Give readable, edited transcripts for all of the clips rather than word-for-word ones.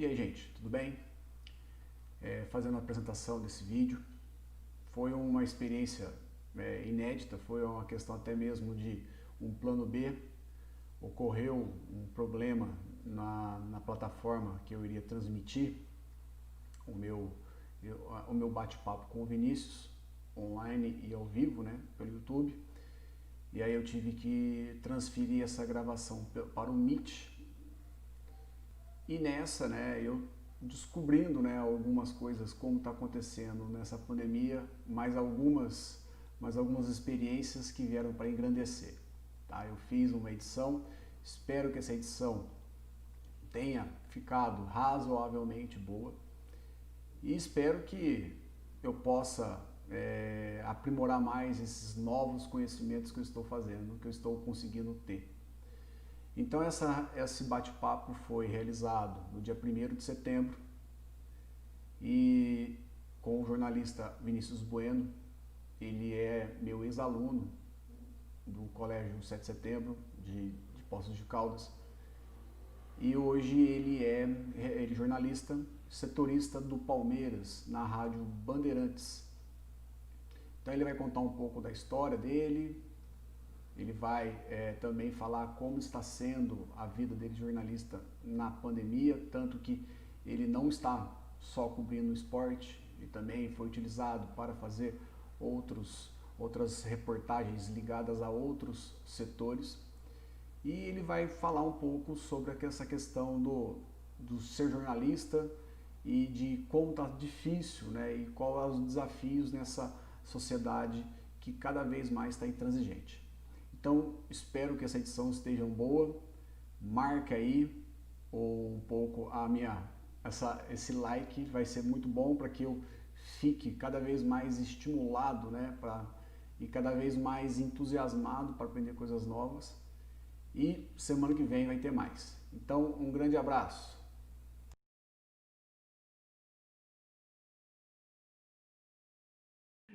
E aí, gente, tudo bem? Fazendo a apresentação desse vídeo. Foi uma experiência inédita, foi uma questão até mesmo de um plano B. Ocorreu um problema na plataforma que eu iria transmitir o meu bate-papo com o Vinícius, online e ao vivo, né, pelo YouTube. E aí eu tive que transferir essa gravação para o Meet. E nessa, né, eu descobrindo, né, algumas coisas, como está acontecendo nessa pandemia, mais algumas experiências que vieram para engrandecer. Tá? Eu fiz uma edição, espero que essa edição tenha ficado razoavelmente boa e espero que eu possa aprimorar mais esses novos conhecimentos que eu estou fazendo, que eu estou conseguindo ter. Então esse bate-papo foi realizado no dia 1º de setembro e com o jornalista Vinícius Bueno. Ele é meu ex-aluno do Colégio 7 de Setembro de Poços de Caldas e hoje ele é jornalista, setorista do Palmeiras na Rádio Bandeirantes. Então ele vai contar um pouco da história dele, ele vai também falar como está sendo a vida dele de jornalista na pandemia, tanto que ele não está só cobrindo o esporte, e também foi utilizado para fazer outras reportagens ligadas a outros setores. E ele vai falar um pouco sobre essa questão do ser jornalista e de como está difícil, né, e quais são os desafios nessa sociedade que cada vez mais está intransigente. Então, espero que essa edição esteja boa. Marca aí um pouco esse like, vai ser muito bom para que eu fique cada vez mais estimulado, né, e cada vez mais entusiasmado para aprender coisas novas. E semana que vem vai ter mais. Então, um grande abraço.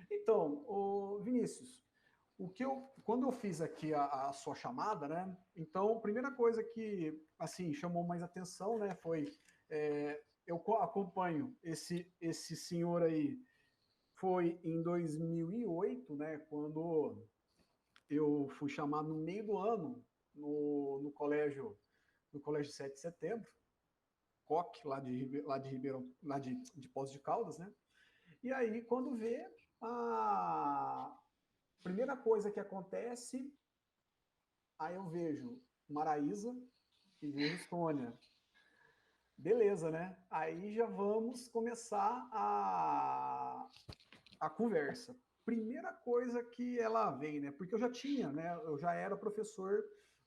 Então, o Vinícius, quando eu fiz aqui a sua chamada, né? Então, a primeira coisa que assim chamou mais atenção, né, foi eu acompanho esse senhor aí. Foi em 2008, né, quando eu fui chamado no meio do ano no colégio 7 de Setembro, COC, lá de Ribeirão, de Poços de Caldas, né? E aí, quando vê, a primeira coisa que acontece, aí eu vejo Maraísa e vejo Sônia. Beleza, né? Aí já vamos começar a conversa. Primeira coisa que ela vem, né? Porque eu já tinha, né? Eu já era professor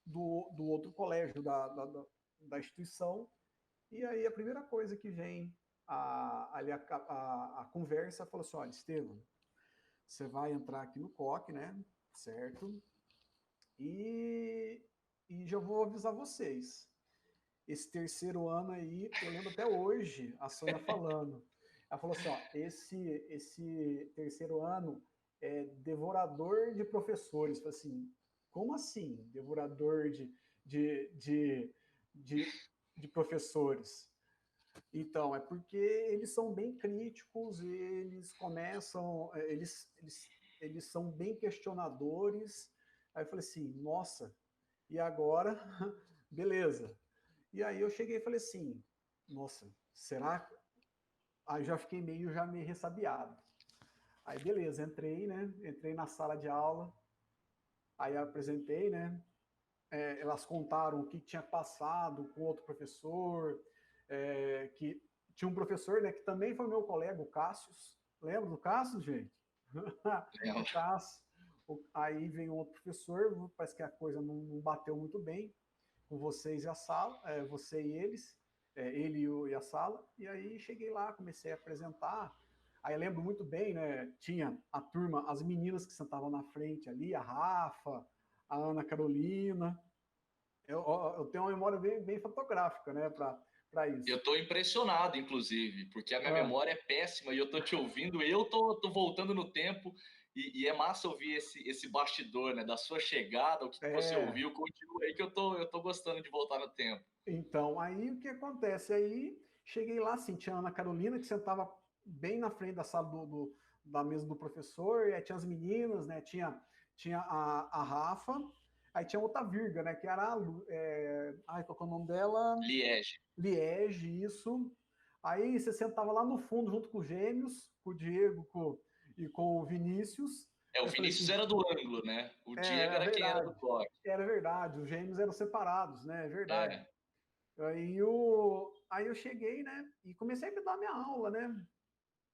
do outro colégio da instituição. E aí a primeira coisa que vem a conversa falou assim: olha, Estevam, você vai entrar aqui no COC, né? Certo? E, e já vou avisar vocês. Esse terceiro ano aí, eu lembro até hoje a Sônia falando. Ela falou assim: ó, esse terceiro ano é devorador de professores. Eu falei assim: como assim, devorador de, de, de, de professores? Então, é porque eles são bem críticos, eles começam, eles são bem questionadores. Aí eu falei assim, nossa, e agora? Beleza. E aí eu cheguei e falei assim, nossa, será? Aí já meio ressabiado. Aí beleza, entrei, né? Entrei na sala de aula, aí apresentei, né? Elas contaram o que tinha passado com outro professor, que tinha um professor, né, que também foi meu colega, o Cássius. Lembra do Cássius, gente? O Cássio. Aí veio outro professor, parece que a coisa não bateu muito bem com vocês e a sala, você e eles, ele e a sala. E aí cheguei lá, comecei a apresentar. Aí eu lembro muito bem, né? Tinha a turma, as meninas que sentavam na frente ali, a Rafa, a Ana Carolina. Eu tenho uma memória bem fotográfica, né, para Eu isso. estou impressionado, inclusive, porque a minha Ah, memória é péssima e eu estou te ouvindo, eu tô voltando no tempo e é massa ouvir esse bastidor, né, da sua chegada, o que você é. ouviu, continua aí que eu tô gostando de voltar no tempo. Então, aí o que acontece? Aí Cheguei lá, assim, tinha a Ana Carolina, que sentava bem na frente da sala da mesa do professor, e aí tinha as meninas, né? Tinha a Rafa, aí tinha outra Virga, né? Que era ai, qual que é o nome dela? Liege. Liege, isso. Aí você sentava lá no fundo, junto com os gêmeos, com o Diego e com o Vinícius. O Aí eu falei Vinícius assim, era do ângulo, né? O Diego era era quem era do verdade. bloco. Era verdade, os gêmeos eram separados, né? É verdade. É. Aí eu cheguei, né? E comecei a dar minha aula, né?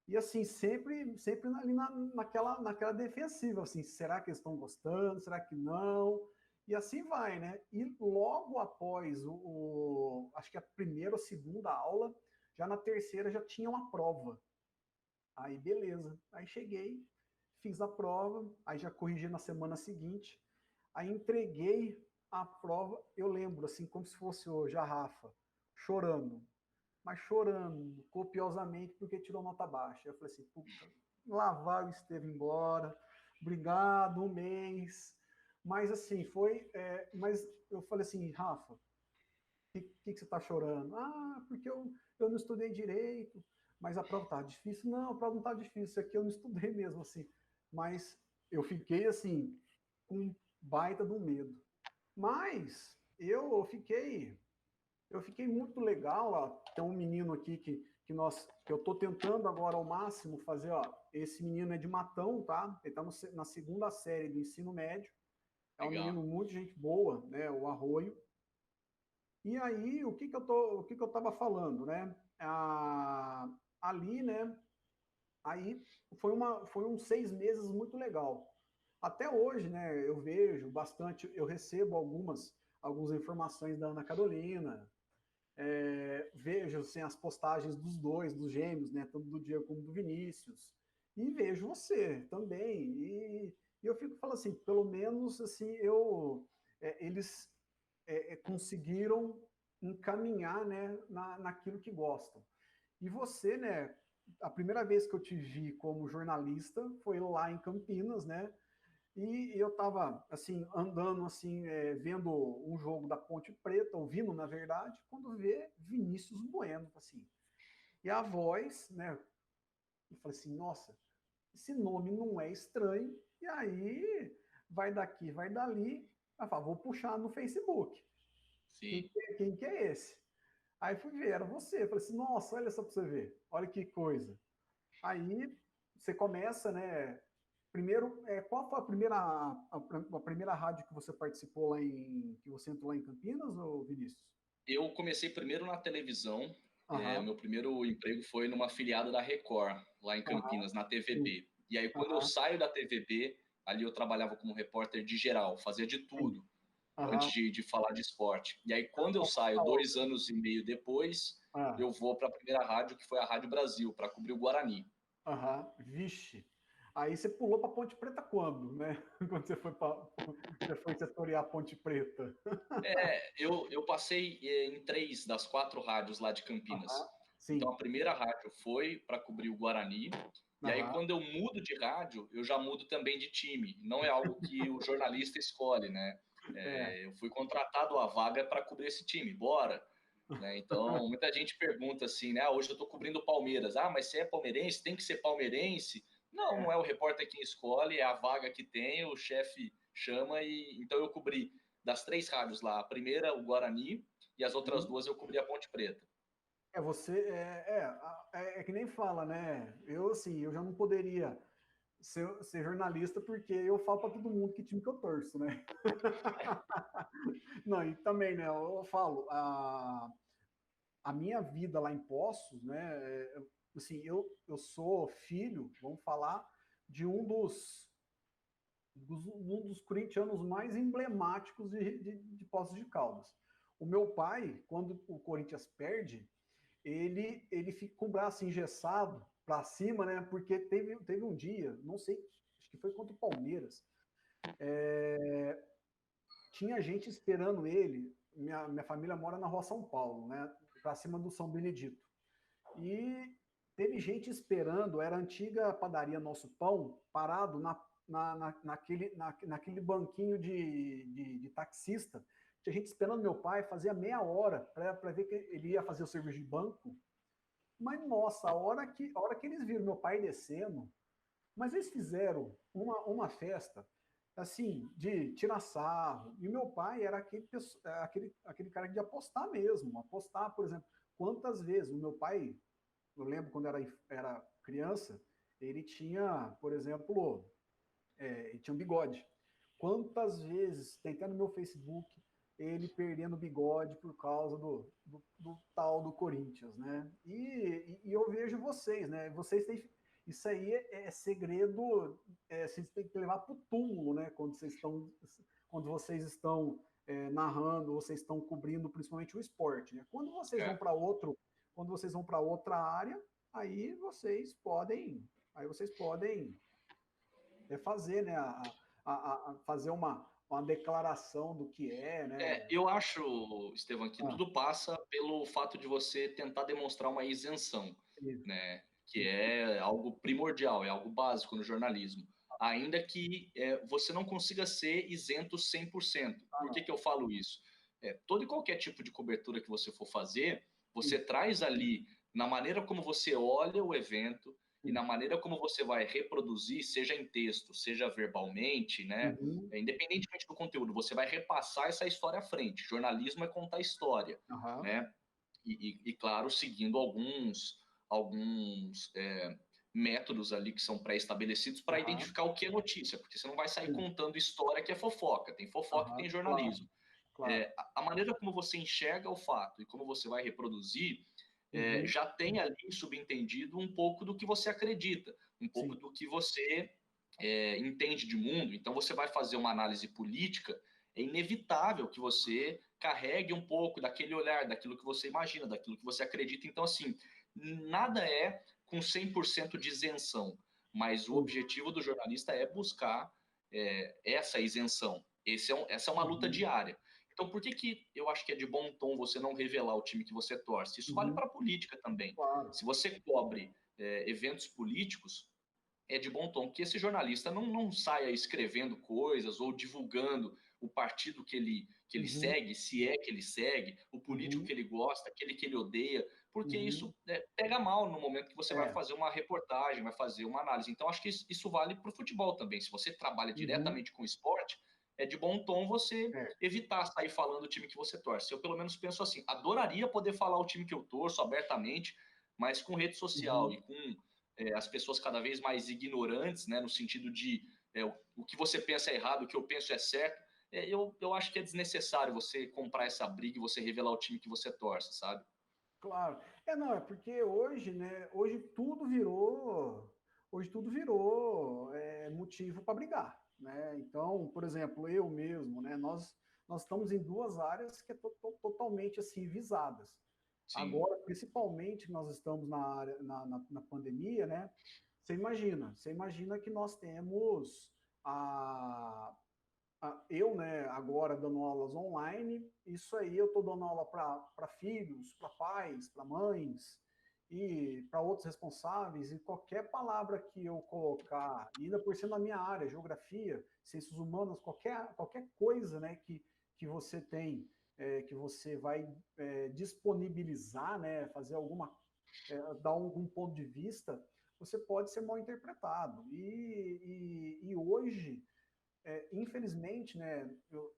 E assim, sempre ali naquela defensiva, assim, será que eles estão gostando? Será que não? E assim vai, né? E logo após acho que a primeira ou segunda aula, já na terceira já tinha uma prova. Aí beleza. Aí cheguei, fiz a prova, aí já corrigi na semana seguinte, aí entreguei a prova, eu lembro assim como se fosse hoje a Rafa, chorando, mas chorando copiosamente porque tirou nota baixa. Eu falei assim, puta, lá vai o Estevam embora, obrigado, um mês. Mas assim, mas eu falei assim, Rafa, que você está chorando? Ah, porque eu não estudei direito, mas a prova está difícil. Não, a prova não está difícil, isso aqui eu não estudei mesmo, assim. Mas eu fiquei, assim, com baita do medo. Mas eu fiquei muito legal, ó. Tem um menino aqui que eu estou tentando agora ao máximo fazer, ó. Esse menino é de Matão, tá? Ele está na segunda série do ensino médio. É um Legal. menino muito gente boa, né? O Arroio. E aí, o que que eu estava falando, né? Ali, né? Aí foi uns 6 meses muito legal. Até hoje, né? Eu vejo bastante, eu recebo algumas informações da Ana Carolina, vejo assim, as postagens dos dois, dos gêmeos, né? Tanto do Diego como do Vinícius. E vejo você também. E eu fico falando assim, pelo menos assim, eles conseguiram encaminhar, né, naquilo que gostam. E você, né, a primeira vez que eu te vi como jornalista foi lá em Campinas, né? E eu estava assim andando assim, vendo um jogo da Ponte Preta, ouvindo na verdade, quando vê Vinícius Bueno, assim. E a voz, né? Eu falei assim, nossa, esse nome não é estranho. E aí vai daqui, vai dali. Eu falei, vou puxar no Facebook. Sim. Quem que é esse? Aí fui ver, era você. Eu falei assim, nossa, olha só para você ver, olha que coisa. Aí você começa, né? Primeiro, qual foi a primeira rádio que você participou que você entrou lá em Campinas, ou Vinícius? Eu comecei primeiro na televisão. O Aham, meu primeiro emprego foi numa afiliada da Record, lá em aham, Campinas, na sim, TVB. E aí, quando eu aham, saio da TVB, ali eu trabalhava como repórter de geral, fazia de sim, tudo, aham. antes de falar de esporte. E aí, Era quando eu uma coisa saio, da 2 anos e meio depois, outra. eu vou para a primeira rádio, que foi a Rádio Brasil, para cobrir o Guarani. Aham, vixe. Aí você pulou para Ponte Preta quando, né? Quando você foi setoriar a Ponte Preta. Eu passei em 3 das 4 rádios lá de Campinas. Aham, Então, sim, a primeira rádio foi para cobrir o Guarani. E aí, aham, quando eu mudo de rádio, eu já mudo também de time. Não é algo que o jornalista escolhe, né? é. Eu fui contratado a vaga para cobrir esse time, bora. Né? Então, muita gente pergunta assim, né? Hoje eu estou cobrindo o Palmeiras. Ah, mas você é palmeirense? Tem que ser palmeirense? Não, não é o repórter quem escolhe, é a vaga que tem, o chefe chama e então eu cobri das 3 rádios lá. A primeira, o Guarani, e as outras Sim. 2 eu cobri a Ponte Preta. É que nem fala, né? Eu, assim, eu já não poderia ser jornalista porque eu falo para todo mundo que time que eu torço, né? Não, e também, né? Eu falo, a minha vida lá em Poços, né? Assim, eu sou filho, vamos falar, de um dos corintianos mais emblemáticos de Poços de Caldas. O meu pai, quando o Corinthians perde, ele fica com o braço engessado para cima, né? Porque teve um dia, não sei, acho que foi contra o Palmeiras, tinha gente esperando ele. Minha família mora na Rua São Paulo, né? Para cima do São Benedito. E teve gente esperando, era a antiga padaria Nosso Pão, parado naquele banquinho de taxista. Tinha gente esperando meu pai, fazia meia hora para ver que ele ia fazer o serviço de banco. Mas, nossa, a hora que eles viram meu pai descendo, mas eles fizeram uma festa, assim, de tirar sarro. E meu pai era aquele cara de apostar mesmo. Apostar, por exemplo, quantas vezes o meu pai, eu lembro quando era criança, ele tinha, por exemplo, ele tinha um bigode. Quantas vezes tem até no meu Facebook ele perdendo o bigode por causa do tal do Corinthians, né? E eu vejo vocês, né? Vocês têm. Isso aí é segredo, vocês têm que levar para o túmulo, né? Quando vocês estão narrando, vocês estão cobrindo principalmente o esporte, né? É, Quando vocês vão para outra área, aí vocês podem, aí vocês podem fazer, né, fazer uma declaração do que é, né? eu acho, Estevão, que Ah, tudo passa pelo fato de você tentar demonstrar uma isenção, isso, né? Que isso. é algo primordial, é algo básico no jornalismo. Ainda que você não consiga ser isento 100%. Ah, Por que não. que eu falo isso? Todo e qualquer tipo de cobertura que você for fazer, você Isso, traz ali, na maneira como você olha o evento e na isso. maneira como você vai reproduzir, seja em texto, seja verbalmente, né? Uhum, Independentemente do conteúdo, você vai repassar essa história à frente. Jornalismo é contar história, aham, né? E claro, seguindo alguns métodos ali que são pré-estabelecidos para aham, identificar o que é notícia, porque você não vai sair sim, contando história que é fofoca. Tem fofoca e aham, tem claro, jornalismo. claro. A maneira como você enxerga o fato e como você vai reproduzir Uhum, já tem ali subentendido um pouco do que você acredita, um pouco sim. do que você entende de mundo. Então, você vai fazer uma análise política, é inevitável que você carregue um pouco daquele olhar, daquilo que você imagina, daquilo que você acredita. Então, assim, nada é com 100% de isenção, mas o Sim. objetivo do jornalista é buscar essa isenção. Essa é uma luta Uhum, diária. Então, por que, que eu acho que é de bom tom você não revelar o time que você torce? Isso vale uhum, para a política também. claro. Se você cobre eventos políticos, é de bom tom que esse jornalista não saia escrevendo coisas ou divulgando o partido que ele Uhum, segue, se é que ele segue, o político uhum, que ele gosta, aquele que ele odeia, porque uhum. isso pega mal no momento que você vai É. fazer uma reportagem, vai fazer uma análise. Então, acho que isso vale para o futebol também. Se você trabalha Uhum, diretamente com esporte, é de bom tom você é. evitar sair falando o time que você torce. Eu, pelo menos, penso assim: adoraria poder falar o time que eu torço abertamente, mas com rede social Uhum, e com as pessoas cada vez mais ignorantes, né, no sentido de o que você pensa é errado, o que eu penso é certo. Eu acho que é desnecessário você comprar essa briga e você revelar o time que você torce, sabe? claro. Não, é porque hoje, né, hoje tudo virou motivo para brigar, né? Então, por exemplo, eu mesmo, né, nós estamos em duas áreas que totalmente assim visadas. Sim, Agora, principalmente, nós estamos na área, na pandemia, né? Você imagina que nós temos a, eu, né, agora dando aulas online, isso aí eu estou dando aula para filhos, para pais, para mães e para outros responsáveis, e qualquer palavra que eu colocar, e ainda por ser na minha área, geografia, ciências humanas, qualquer coisa, né, que você tem, que você vai disponibilizar, né, fazer dar algum ponto de vista, você pode ser mal interpretado. E hoje, infelizmente, né,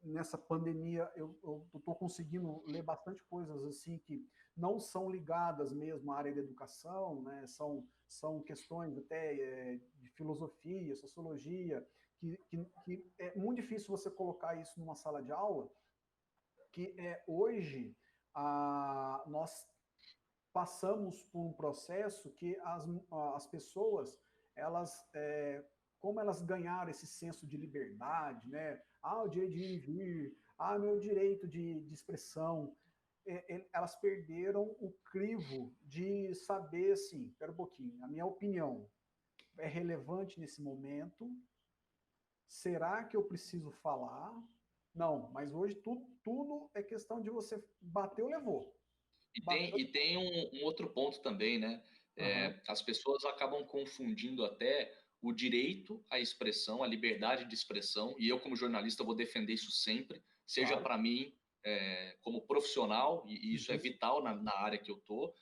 nessa pandemia, eu estou conseguindo ler bastante coisas assim que não são ligadas mesmo à área da educação, né, são questões até de filosofia, sociologia, que é muito difícil você colocar isso numa sala de aula, que hoje nós passamos por um processo que as pessoas, elas, como elas ganharam esse senso de liberdade, né? O direito de ir e vir, meu direito de expressão, elas perderam o crivo de saber, assim, espera um pouquinho, a minha opinião é relevante nesse momento, será que eu preciso falar? Não, mas hoje tudo é questão de você bateu, levou. E tem, Bateu, e tem um outro ponto também, né? aham, As pessoas acabam confundindo até o direito à expressão, a liberdade de expressão, e eu, como jornalista, vou defender isso sempre, seja claro. para mim como profissional, e isso é Uhum, vital na área que eu estou,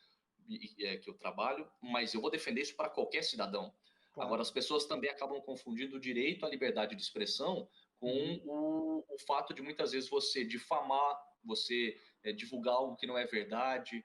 que eu trabalho, mas eu vou defender isso para qualquer cidadão. Claro. Agora, as pessoas também acabam confundindo o direito à liberdade de expressão com o fato de muitas vezes você difamar, você divulgar algo que não é verdade.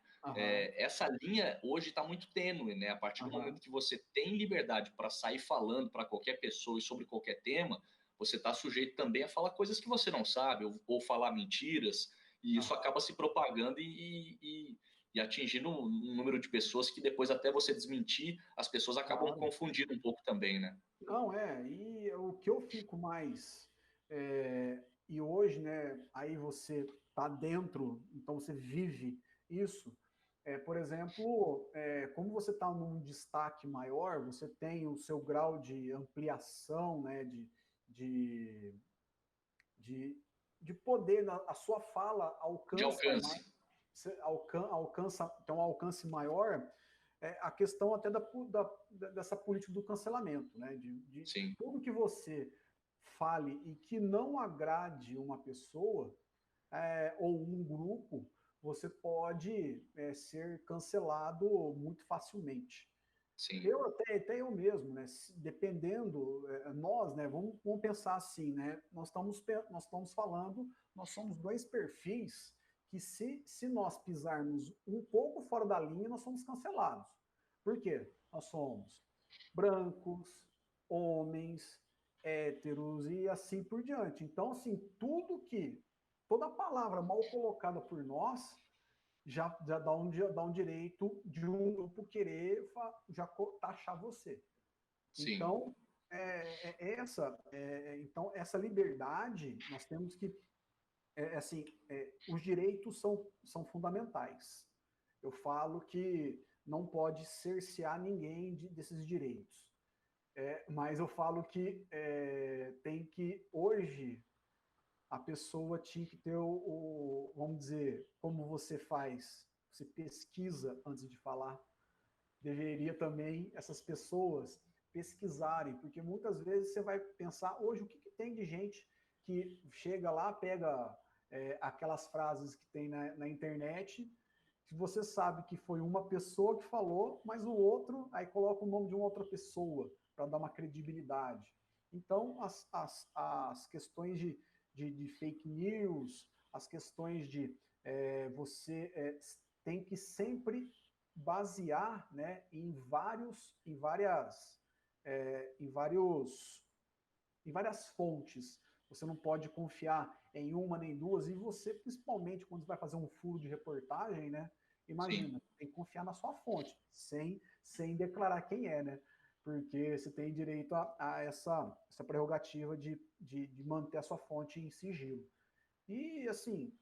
Essa linha hoje está muito tênue, né? A partir do momento que você tem liberdade para sair falando para qualquer pessoa e sobre qualquer tema, você está sujeito também a falar coisas que você não sabe, ou falar mentiras, e isso acaba se propagando e atingindo um número de pessoas que depois até você desmentir, as pessoas acabam confundindo um pouco também, né? Não, e o que eu fico mais... e hoje, né, aí você tá dentro, então você vive isso. Por exemplo, como você está num destaque maior, você tem o seu grau de ampliação, né, de, de, de poder, a sua fala De alcança mais, alcance. alcança, tem um alcance maior, a questão até dessa política do cancelamento, né? De Sim. tudo que você fale e que não agrade uma pessoa ou um grupo, você pode ser cancelado muito facilmente. Sim. Até eu mesmo, né? Dependendo, nós, né? Vamos pensar assim, né? Nós estamos falando, nós somos dois perfis que se nós pisarmos um pouco fora da linha, nós somos cancelados. Por quê? Nós somos brancos, homens, héteros e assim por diante. Então, assim, toda palavra mal colocada por nós já dá um direito de um grupo querer já taxar você. Sim. Então, então, essa liberdade, nós temos que, assim, os direitos são fundamentais. Eu falo que não pode cercear ninguém desses direitos. Mas eu falo que tem que, hoje, a pessoa tinha que ter vamos dizer, como você faz, você pesquisa antes de falar, deveria também essas pessoas pesquisarem, porque muitas vezes você vai pensar, hoje, o que tem de gente que chega lá, pega aquelas frases que tem na internet, que você sabe que foi uma pessoa que falou, mas o outro, aí coloca o nome de uma outra pessoa, para dar uma credibilidade. Então, as questões de fake news, as questões de você tem que sempre basear, né, em várias fontes. Você não pode confiar em uma nem duas, e você, principalmente, quando você vai fazer um furo de reportagem, né? Imagina, tem que confiar na sua fonte, sem declarar quem é, né? Porque você tem direito a essa prerrogativa de manter a sua fonte em sigilo. E, assim,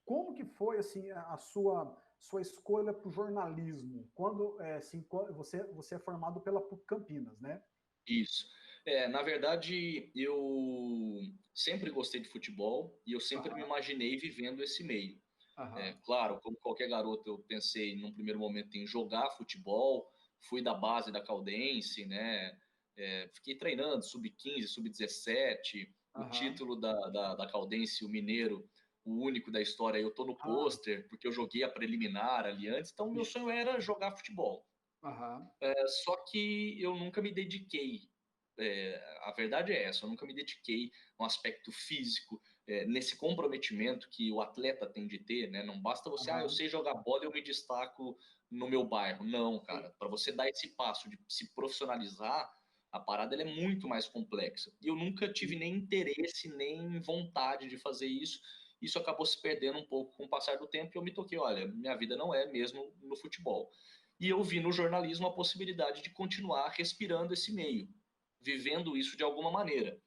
como que foi assim, a sua escolha para o jornalismo? Assim, você é formado pela PUC Campinas, né? Isso. Na verdade, eu sempre gostei de futebol e eu sempre me Aham, imaginei vivendo esse meio. aham, Claro, como qualquer garoto, eu pensei num primeiro momento em jogar futebol, fui da base da Caldense, né? Fiquei treinando sub-15, sub-17, o aham. título da Caldense, o Mineiro, o único da história, eu tô no Ah, pôster, porque eu joguei a preliminar ali antes, então meu sonho era jogar futebol. aham, Só que eu nunca me dediquei. A verdade é essa, eu nunca me dediquei no aspecto físico, nesse comprometimento que o atleta tem de ter, né? Não basta você, eu aham. sei jogar bola, eu me destaco no meu bairro. Não, Sim. cara, para você dar esse passo de se profissionalizar, a parada ela é muito mais complexa. E eu nunca tive nem interesse, nem vontade de fazer isso. Isso acabou se perdendo um pouco com o passar do tempo e eu me toquei, olha, minha vida não é mesmo no futebol. E eu vi no jornalismo a possibilidade de continuar respirando esse meio, vivendo isso de alguma maneira.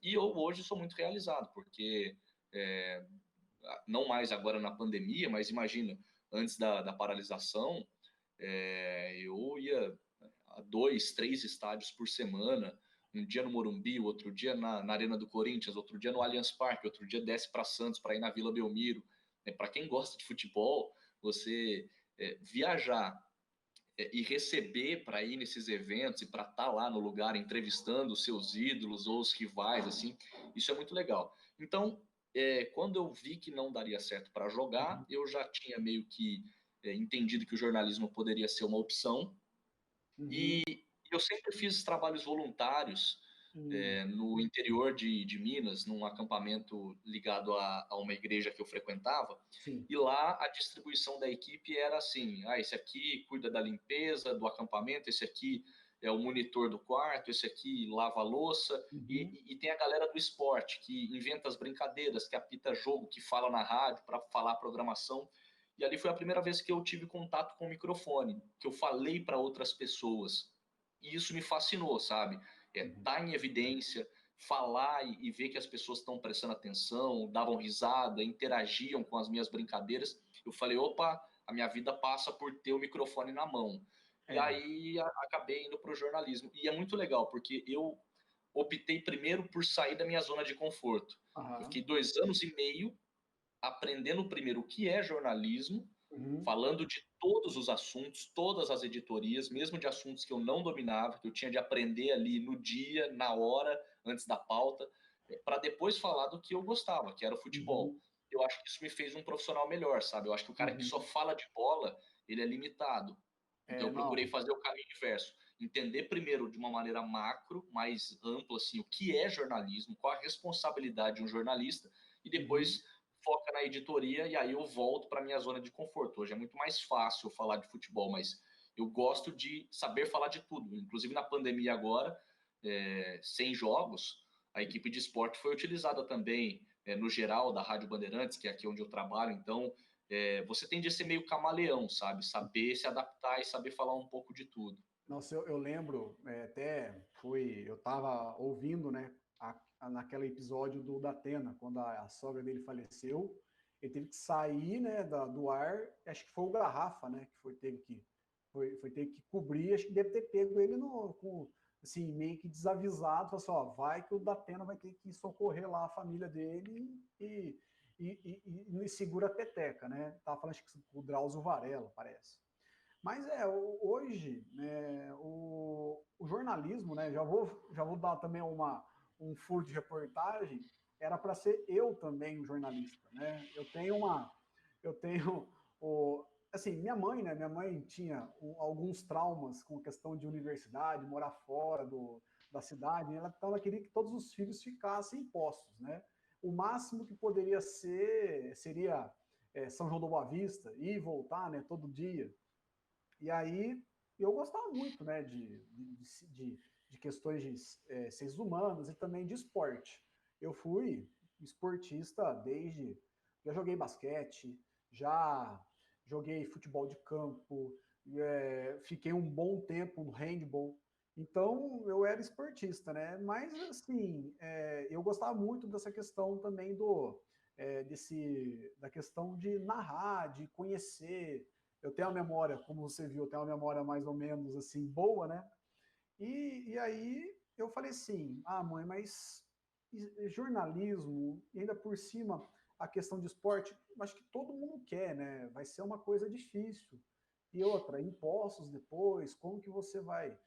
E eu hoje sou muito realizado, porque é, não mais agora na pandemia, mas imagina, antes da paralisação, eu ia a 2, 3 estádios por semana, um dia no Morumbi, outro dia na Arena do Corinthians, outro dia no Allianz Parque, outro dia desce para Santos para ir na Vila Belmiro. Para quem gosta de futebol, você viajar e receber para ir nesses eventos e para estar lá no lugar entrevistando os seus ídolos ou os rivais, assim, isso é muito legal. Então, quando eu vi que não daria certo para jogar, Uhum. eu já tinha meio que entendido que o jornalismo poderia ser uma opção. Uhum. E eu sempre fiz trabalhos voluntários Hum. no interior de Minas, num acampamento ligado a uma igreja que eu frequentava. Sim. E lá a distribuição da equipe era assim: esse aqui cuida da limpeza do acampamento, esse aqui é o monitor do quarto, esse aqui lava a louça. Uhum. E tem a galera do esporte, que inventa as brincadeiras, que apita jogo, que fala na rádio para falar a programação. E ali foi a primeira vez que eu tive contato com o microfone, que eu falei para outras pessoas. E isso me fascinou, sabe? Uhum. Tá em evidência, falar e ver que as pessoas estão prestando atenção, davam risada, interagiam com as minhas brincadeiras. Eu falei, opa, a minha vida passa por ter o microfone na mão. E É. aí acabei indo para o jornalismo. E é muito legal, porque eu optei primeiro por sair da minha zona de conforto. Eu Aham. fiquei 2 anos e meio aprendendo primeiro o que é jornalismo, Uhum. falando de todos os assuntos, todas as editorias, mesmo de assuntos que eu não dominava, que eu tinha de aprender ali no dia, na hora, antes da pauta, para depois falar do que eu gostava, que era o futebol. Uhum. Eu acho que isso me fez um profissional melhor, sabe? Eu acho que o cara que só Uhum. fala de bola, ele é limitado. Então É, eu procurei não. fazer o caminho inverso, entender primeiro de uma maneira macro, mais ampla, assim, o que é jornalismo, qual a responsabilidade de um jornalista, e Uhum. depois foca na editoria e aí eu volto para minha zona de conforto. Hoje é muito mais fácil falar de futebol, mas eu gosto de saber falar de tudo. Inclusive na pandemia agora, sem jogos, a equipe de esporte foi utilizada também no geral da Rádio Bandeirantes, que é aqui onde eu trabalho. Então, você tem de ser meio camaleão, sabe? Saber se adaptar e saber falar um pouco de tudo. Nossa, eu lembro, até eu estava ouvindo, né, naquele episódio do Datena, quando a sogra dele faleceu, ele teve que sair, né, do ar, acho que foi o Garrafa, né, que foi ter que cobrir, acho que deve ter pego ele assim, meio que desavisado, falou assim, ó, vai que o Datena vai ter que socorrer lá a família dele e segura a peteca, né, tava falando, acho que o Drauzio Varela, parece. Mas hoje, né, o jornalismo, né, já vou dar também um furo de reportagem, era para ser eu também um jornalista, né? Eu tenho assim, minha mãe, né, minha mãe tinha alguns traumas com questão de universidade, morar fora da cidade, então ela queria que todos os filhos ficassem postos, né? O máximo que poderia seria São João do Boa Vista, ir e voltar, né, todo dia. E aí eu gostava muito, né, de questões de ciências humanas e também de esporte. Eu fui esportista já joguei basquete, já joguei futebol de campo, fiquei um bom tempo no handball. Então eu era esportista, né? Mas assim, eu gostava muito dessa questão também da questão de narrar, de conhecer, eu tenho uma memória, como você viu, eu tenho uma memória mais ou menos assim, boa, né? E aí eu falei assim, mãe, mas jornalismo, e ainda por cima a questão de esporte, acho que todo mundo quer, né? Vai ser uma coisa difícil. E outra, impostos depois, como que você vai...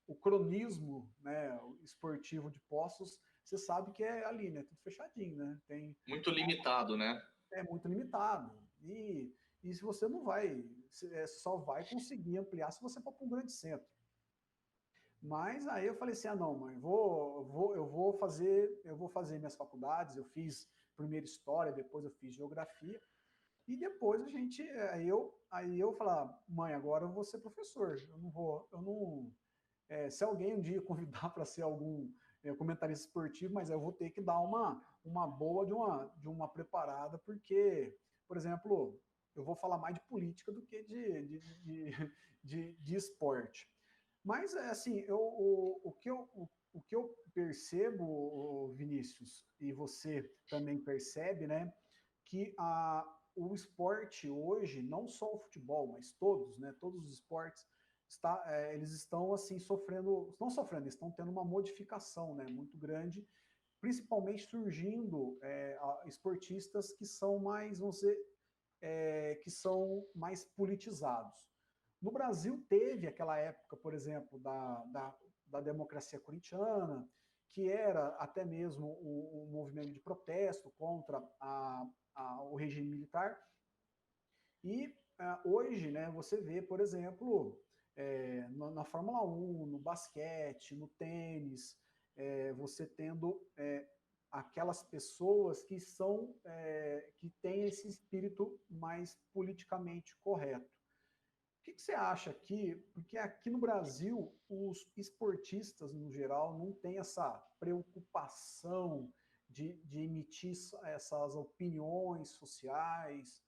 o cronismo, né, o esportivo de postos, você sabe que é ali, né? Tudo fechadinho, né? Muito limitado, né? É muito limitado. E se você não vai, só vai conseguir ampliar se você for para um grande centro. Mas aí eu falei assim, não, mãe, eu vou fazer minhas faculdades, eu fiz primeiro história, depois eu fiz geografia, e depois aí eu falar, mãe, agora eu vou ser professor, se alguém um dia convidar para ser algum comentarista esportivo, mas eu vou ter que dar uma boa de uma preparada, porque, por exemplo, eu vou falar mais de política do que de esporte. Mas, assim, o que eu percebo, Vinícius, e você também percebe, né, que o esporte hoje, não só o futebol, mas todos, né, todos os esportes, eles estão assim sofrendo, não sofrendo, estão tendo uma modificação, né, muito grande, principalmente surgindo esportistas que são mais, vamos dizer, que são mais politizados. No Brasil teve aquela época, por exemplo, da democracia corintiana, que era até mesmo um movimento de protesto contra o regime militar, E hoje, né, você vê, por exemplo, na Fórmula 1, no basquete, no tênis, você tendo aquelas pessoas que são que têm esse espírito mais politicamente correto. O que você acha aqui? Porque aqui no Brasil, os esportistas, no geral, não têm essa preocupação de emitir essas opiniões sociais.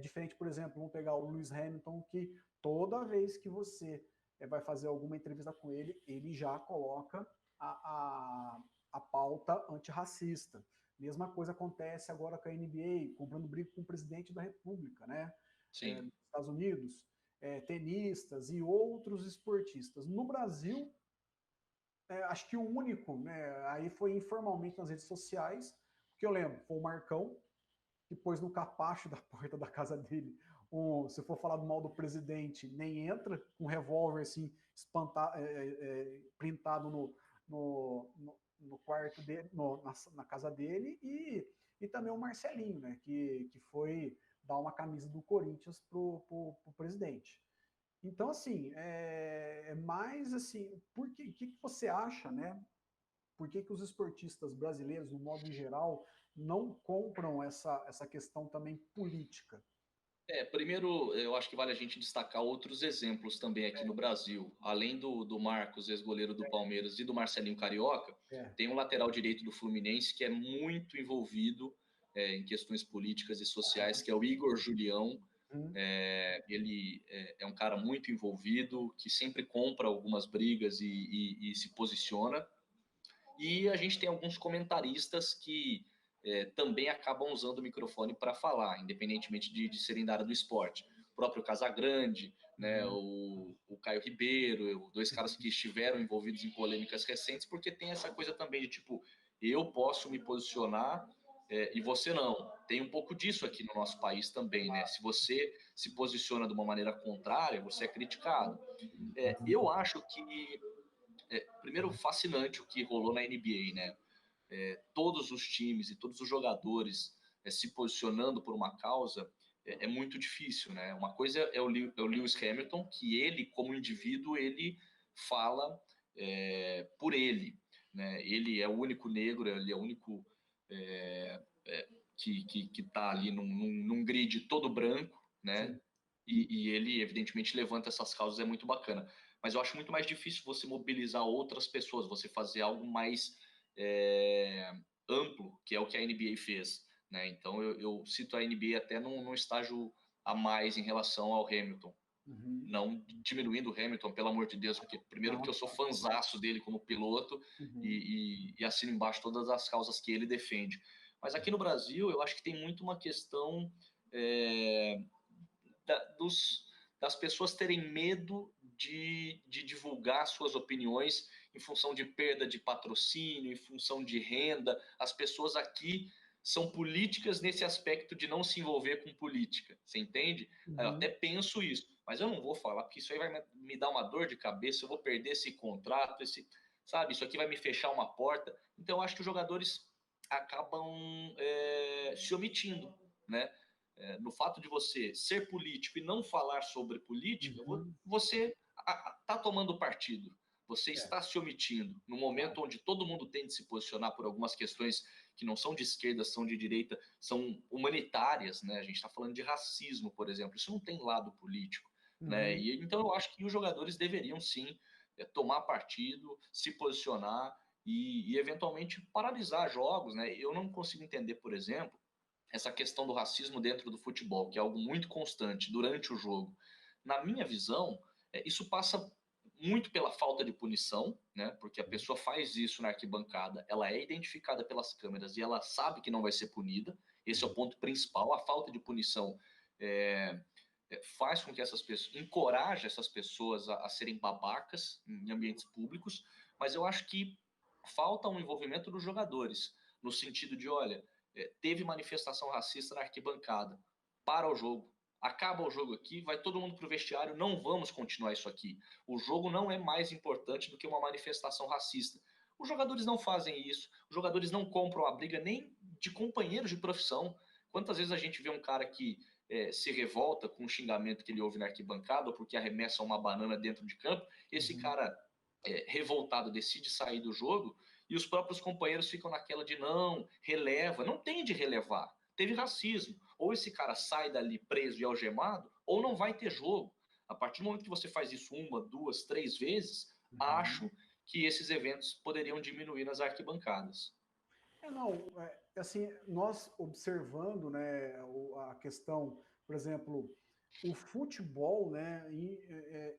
Diferente, por exemplo, vamos pegar o Lewis Hamilton, que toda vez que você vai fazer alguma entrevista com ele, ele já coloca a pauta antirracista. Mesma coisa acontece agora com a NBA, comprando briga com o presidente da República, né? Sim. Nos Estados Unidos, tenistas e outros esportistas. No Brasil, acho que o único, né, aí foi informalmente nas redes sociais, que eu lembro, foi o Marcão, que pôs no capacho da porta da casa dele, se for falar do mal do presidente, nem entra, com um revólver assim, printado no quarto dele, na casa dele, e também o Marcelinho, né, que foi dar uma camisa do Corinthians pro presidente. Então, assim, mais assim, que você acha, né? Por que os esportistas brasileiros, no modo geral, não compram essa questão também política? Primeiro, eu acho que vale a gente destacar outros exemplos também aqui no Brasil. Além do Marcos, ex-goleiro do Palmeiras, e do Marcelinho Carioca, É. tem um lateral direito do Fluminense que é muito envolvido em questões políticas e sociais, que é o Igor Julião. Ele é um cara muito envolvido, que sempre compra algumas brigas e se posiciona. E a gente tem alguns comentaristas que também acabam usando o microfone para falar, independentemente de serem da área do esporte. O próprio Casagrande, né, o Caio Ribeiro, dois caras que estiveram envolvidos em polêmicas recentes, porque tem essa coisa também de tipo, eu posso me posicionar e você não. Tem um pouco disso aqui no nosso país também, né? Se você se posiciona de uma maneira contrária, você é criticado. Eu acho que primeiro, fascinante o que rolou na NBA, né? Todos os times e todos os jogadores se posicionando por uma causa é muito difícil, né? Uma coisa é o Lewis Hamilton, que ele, como indivíduo, ele fala por ele, né? Ele é o único negro, ele é o único que está ali num grid todo branco, né? Sim. E ele, evidentemente, levanta essas causas, é muito bacana. Mas eu acho muito mais difícil você mobilizar outras pessoas, você fazer algo mais amplo, que é o que a NBA fez. Né? Então, eu cito a NBA até num estágio a mais em relação ao Hamilton. Não diminuindo o Hamilton, pelo amor de Deus, porque primeiro porque eu sou fãzaço dele como piloto e assino embaixo todas as causas que ele defende. Mas aqui no Brasil, eu acho que tem muito uma questão das pessoas terem medo de divulgar suas opiniões em função de perda de patrocínio, em função de renda. As pessoas aqui são políticas nesse aspecto de não se envolver com política, você entende? Eu até penso isso, mas eu não vou falar, porque isso aí vai me dar uma dor de cabeça, eu vou perder esse contrato, sabe, isso aqui vai me fechar uma porta. Então eu acho que os jogadores acabam se omitindo, né? No fato de você ser político e não falar sobre política, você está tomando partido. Você está se omitindo no momento onde todo mundo tem de se posicionar por algumas questões que não são de esquerda, são de direita, são humanitárias, né? A gente está falando de racismo, por exemplo. Isso não tem lado político, né? E então eu acho que os jogadores deveriam sim tomar partido, se posicionar e eventualmente paralisar jogos, né? Eu não consigo entender, por exemplo, essa questão do racismo dentro do futebol, que é algo muito constante durante o jogo. Na minha visão, isso passa muito pela falta de punição, né? Porque a pessoa faz isso na arquibancada, ela é identificada pelas câmeras e ela sabe que não vai ser punida. Esse é o ponto principal. A falta de punição faz com que essas pessoas, encoraje essas pessoas a serem babacas em ambientes públicos, mas eu acho que falta um envolvimento dos jogadores, no sentido de, olha, teve manifestação racista na arquibancada, para o jogo, acaba o jogo aqui, vai todo mundo para o vestiário, não vamos continuar isso aqui. O jogo não é mais importante do que uma manifestação racista. Os jogadores não fazem isso, os jogadores não compram a briga nem de companheiros de profissão. Quantas vezes a gente vê um cara que se revolta com o xingamento que ele ouve na arquibancada, ou porque arremessa uma banana dentro de campo, esse cara revoltado decide sair do jogo, e os próprios companheiros ficam naquela de não, releva. Não tem de relevar. Teve racismo. Ou esse cara sai dali preso e algemado, ou não vai ter jogo. A partir do momento que você faz isso 1, 2, 3 vezes, acho que esses eventos poderiam diminuir nas arquibancadas. Assim, nós observando, né, a questão, por exemplo, o futebol, né,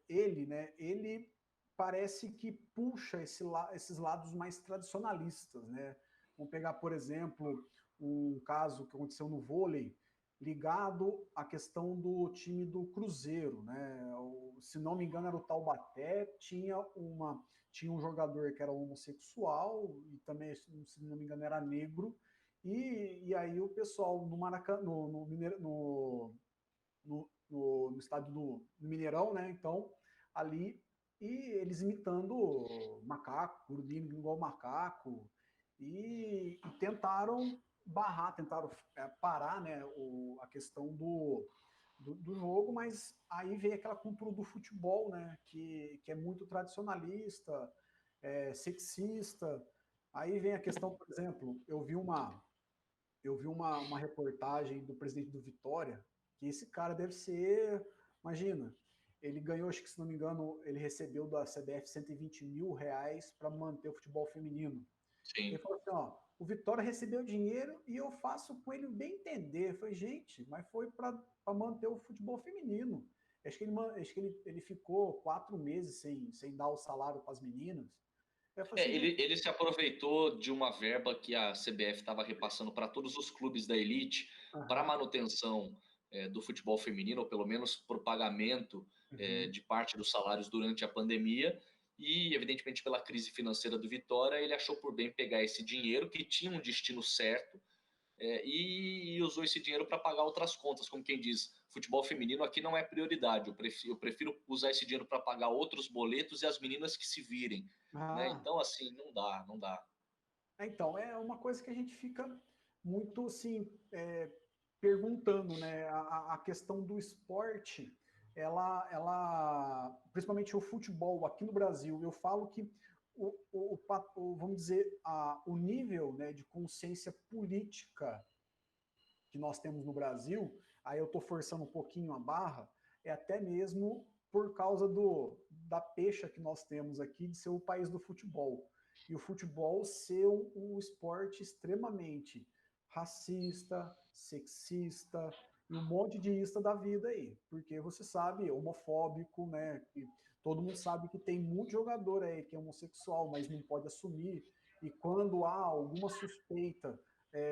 ele parece que puxa esses lados mais tradicionalistas, né? Vamos pegar, por exemplo, um caso que aconteceu no vôlei, ligado à questão do time do Cruzeiro, né? Se não me engano, era o Taubaté, tinha um jogador que era homossexual e também, se não me engano, era negro. E aí o pessoal no Maracanã, no estádio do Mineirão, né? Então, ali, e eles imitando macaco, dormindo igual macaco, e tentaram barrar, tentaram parar, né, a questão do jogo, mas aí vem aquela cultura do futebol, né, que é muito tradicionalista, sexista. Aí vem a questão, por exemplo, eu vi uma reportagem do presidente do Vitória, que esse cara deve ser, imagina, ele ganhou, acho que se não me engano, ele recebeu da CBF 120 mil reais para manter o futebol feminino. Ele Sim. falou assim, ó, o Vitória recebeu dinheiro e eu faço com ele bem entender. Eu falei, gente, mas foi para manter o futebol feminino. Acho que ele ficou 4 meses sem dar o salário para as meninas. Eu falei assim, gente, Ele se aproveitou de uma verba que a CBF estava repassando para todos os clubes da elite para aham, manutenção do futebol feminino, ou pelo menos para o pagamento uhum, de parte dos salários durante a pandemia. E, evidentemente, pela crise financeira do Vitória, ele achou por bem pegar esse dinheiro, que tinha um destino certo, e usou esse dinheiro para pagar outras contas, como quem diz, futebol feminino aqui não é prioridade, eu prefiro usar esse dinheiro para pagar outros boletos e as meninas que se virem, né? ah, Então, assim, não dá, não dá. então, é uma coisa que a gente fica muito, assim, perguntando, né? A questão do esporte, principalmente o futebol aqui no Brasil, eu falo que vamos dizer, o nível, né, de consciência política que nós temos no Brasil, aí eu estou forçando um pouquinho a barra, é até mesmo por causa da pecha que nós temos aqui de ser o país do futebol. E o futebol ser um esporte extremamente racista, sexista e um monte de ista da vida aí. Porque você sabe, homofóbico, né? E todo mundo sabe que tem muito jogador aí que é homossexual, mas não pode assumir. E quando há alguma suspeita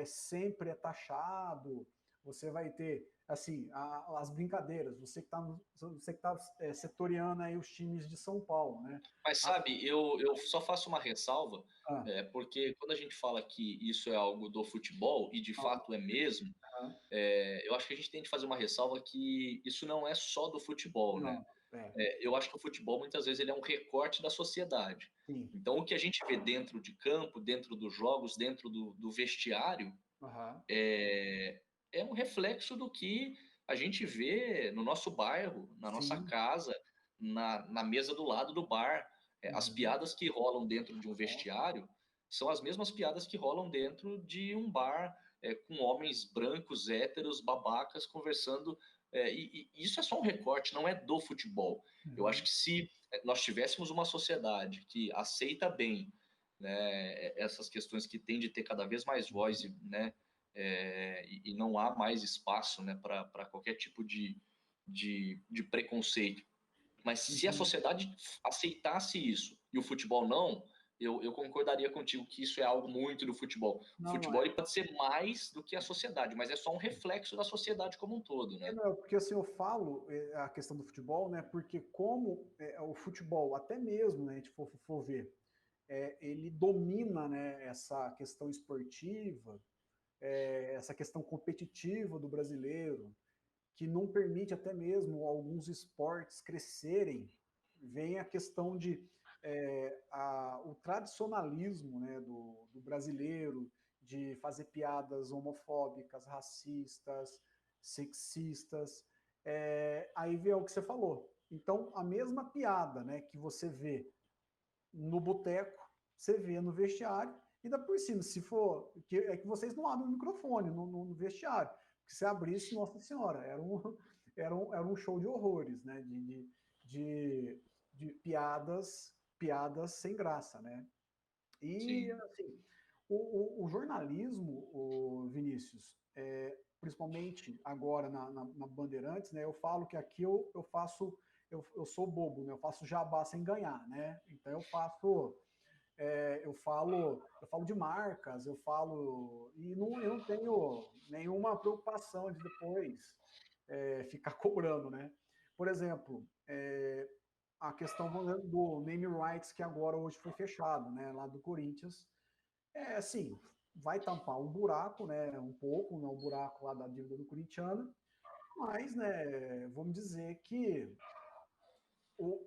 sempre é taxado, você vai ter assim as brincadeiras, você que tá setoriando aí os times de São Paulo, né? Mas A, sabe, eu só faço uma ressalva, a, porque quando a gente fala que isso é algo do futebol, e de fato é mesmo, a, eu acho que a gente tem que fazer uma ressalva que isso não é só do futebol, né? não, Eu acho que o futebol muitas vezes ele é um recorte da sociedade. sim, Então, o que a gente vê dentro de campo, dentro dos jogos, dentro do vestiário, aham, é um reflexo do que a gente vê no nosso bairro, na nossa sim, casa, na mesa do lado do bar. As uhum, piadas que rolam dentro de um nossa, vestiário são as mesmas piadas que rolam dentro de um bar, com homens brancos, héteros, babacas, conversando. E isso é só um recorte, não é do futebol. Eu acho uhum, que se nós tivéssemos uma sociedade que aceita bem, né, essas questões que tem de ter cada vez mais voz, né, e não há mais espaço, né, para qualquer tipo de preconceito. Mas se a uhum. sociedade aceitasse isso e o futebol não, eu concordaria contigo que isso é algo muito do futebol. O Não, não futebol é. ele pode ser mais do que a sociedade, mas é só um reflexo da sociedade como um todo, né? Não, porque assim eu falo a questão do futebol, né? Porque como o futebol, até mesmo, né, a gente for ver, ele domina, né, essa questão esportiva, essa questão competitiva do brasileiro, que não permite até mesmo alguns esportes crescerem, vem a questão de o tradicionalismo, né, do brasileiro, de fazer piadas homofóbicas, racistas, sexistas. Aí vem o que você falou. Então, a mesma piada, né, que você vê no boteco, você vê no vestiário, e dá por cima, se for. É que vocês não abrem o microfone no vestiário. Porque se abrisse, nossa senhora, era um show de horrores, né? De piadas sem graça, né? E, Sim. assim, o jornalismo, o Vinícius, principalmente agora na Bandeirantes, né? Eu falo que aqui eu faço, eu sou bobo, né? Eu faço jabá sem ganhar, né? Então eu falo de marcas, eu falo e eu não tenho nenhuma preocupação de depois ficar cobrando, né? Por exemplo, a questão do name rights que agora hoje foi fechado, né? Lá do Corinthians, assim, vai tampar um buraco, né? Um pouco, né? O buraco lá da dívida do corintiano, mas, né? Vamos dizer que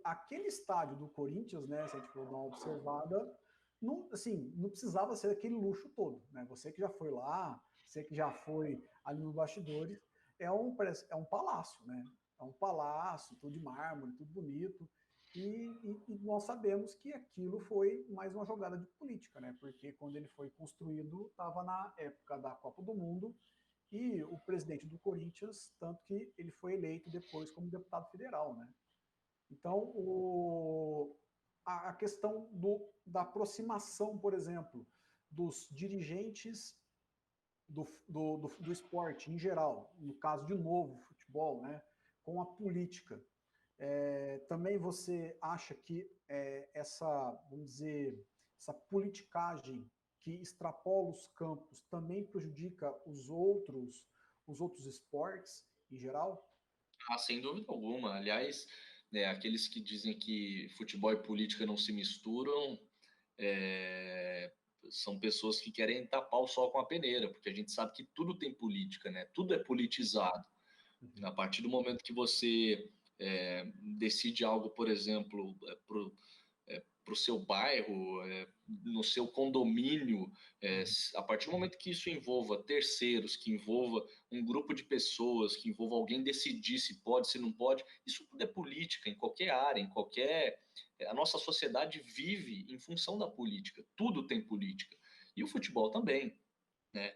aquele estádio do Corinthians, né, se a gente for dar uma observada, não, assim, não precisava ser aquele luxo todo, né? Você que já foi lá, você que já foi ali nos bastidores, é um palácio, né? É um palácio, tudo de mármore, tudo bonito. E nós sabemos que aquilo foi mais uma jogada de política, né? Porque quando ele foi construído, estava na época da Copa do Mundo e o presidente do Corinthians, tanto que ele foi eleito depois como deputado federal, né? Então, a questão da aproximação, por exemplo, dos dirigentes do esporte em geral, no caso de novo, futebol, né, com a política. Também você acha que essa, vamos dizer, essa politicagem que extrapola os campos também prejudica os outros esportes em geral? Ah, sem dúvida alguma. Aliás, né, aqueles que dizem que futebol e política não se misturam, é, são pessoas que querem tapar o sol com a peneira, porque a gente sabe que tudo tem política, né? Tudo é politizado. A Uhum. partir do momento que você decide algo, por exemplo, para o seu bairro, no seu condomínio, Uhum. a partir do momento que isso envolva terceiros, que envolva um grupo de pessoas, que envolva alguém decidir se pode, se não pode, isso tudo é política em qualquer área, em qualquer. A nossa sociedade vive em função da política, tudo tem política. E o futebol também, né?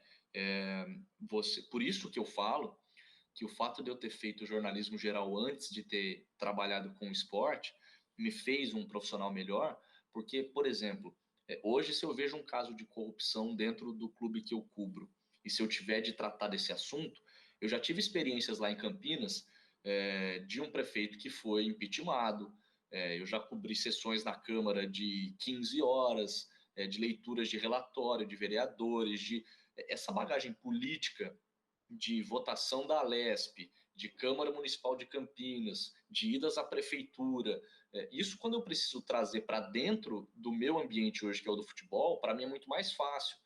Por isso que eu falo que o fato de eu ter feito jornalismo geral antes de ter trabalhado com esporte me fez um profissional melhor, porque, por exemplo, hoje se eu vejo um caso de corrupção dentro do clube que eu cubro, e se eu tiver de tratar desse assunto, eu já tive experiências lá em Campinas de um prefeito que foi impeachmentado, eu já cobri sessões na Câmara de 15 horas, de leituras de relatório, de vereadores, de essa bagagem política de votação da Alesp, de Câmara Municipal de Campinas, de idas à prefeitura. Isso quando eu preciso trazer para dentro do meu ambiente hoje, que é o do futebol, para mim é muito mais fácil.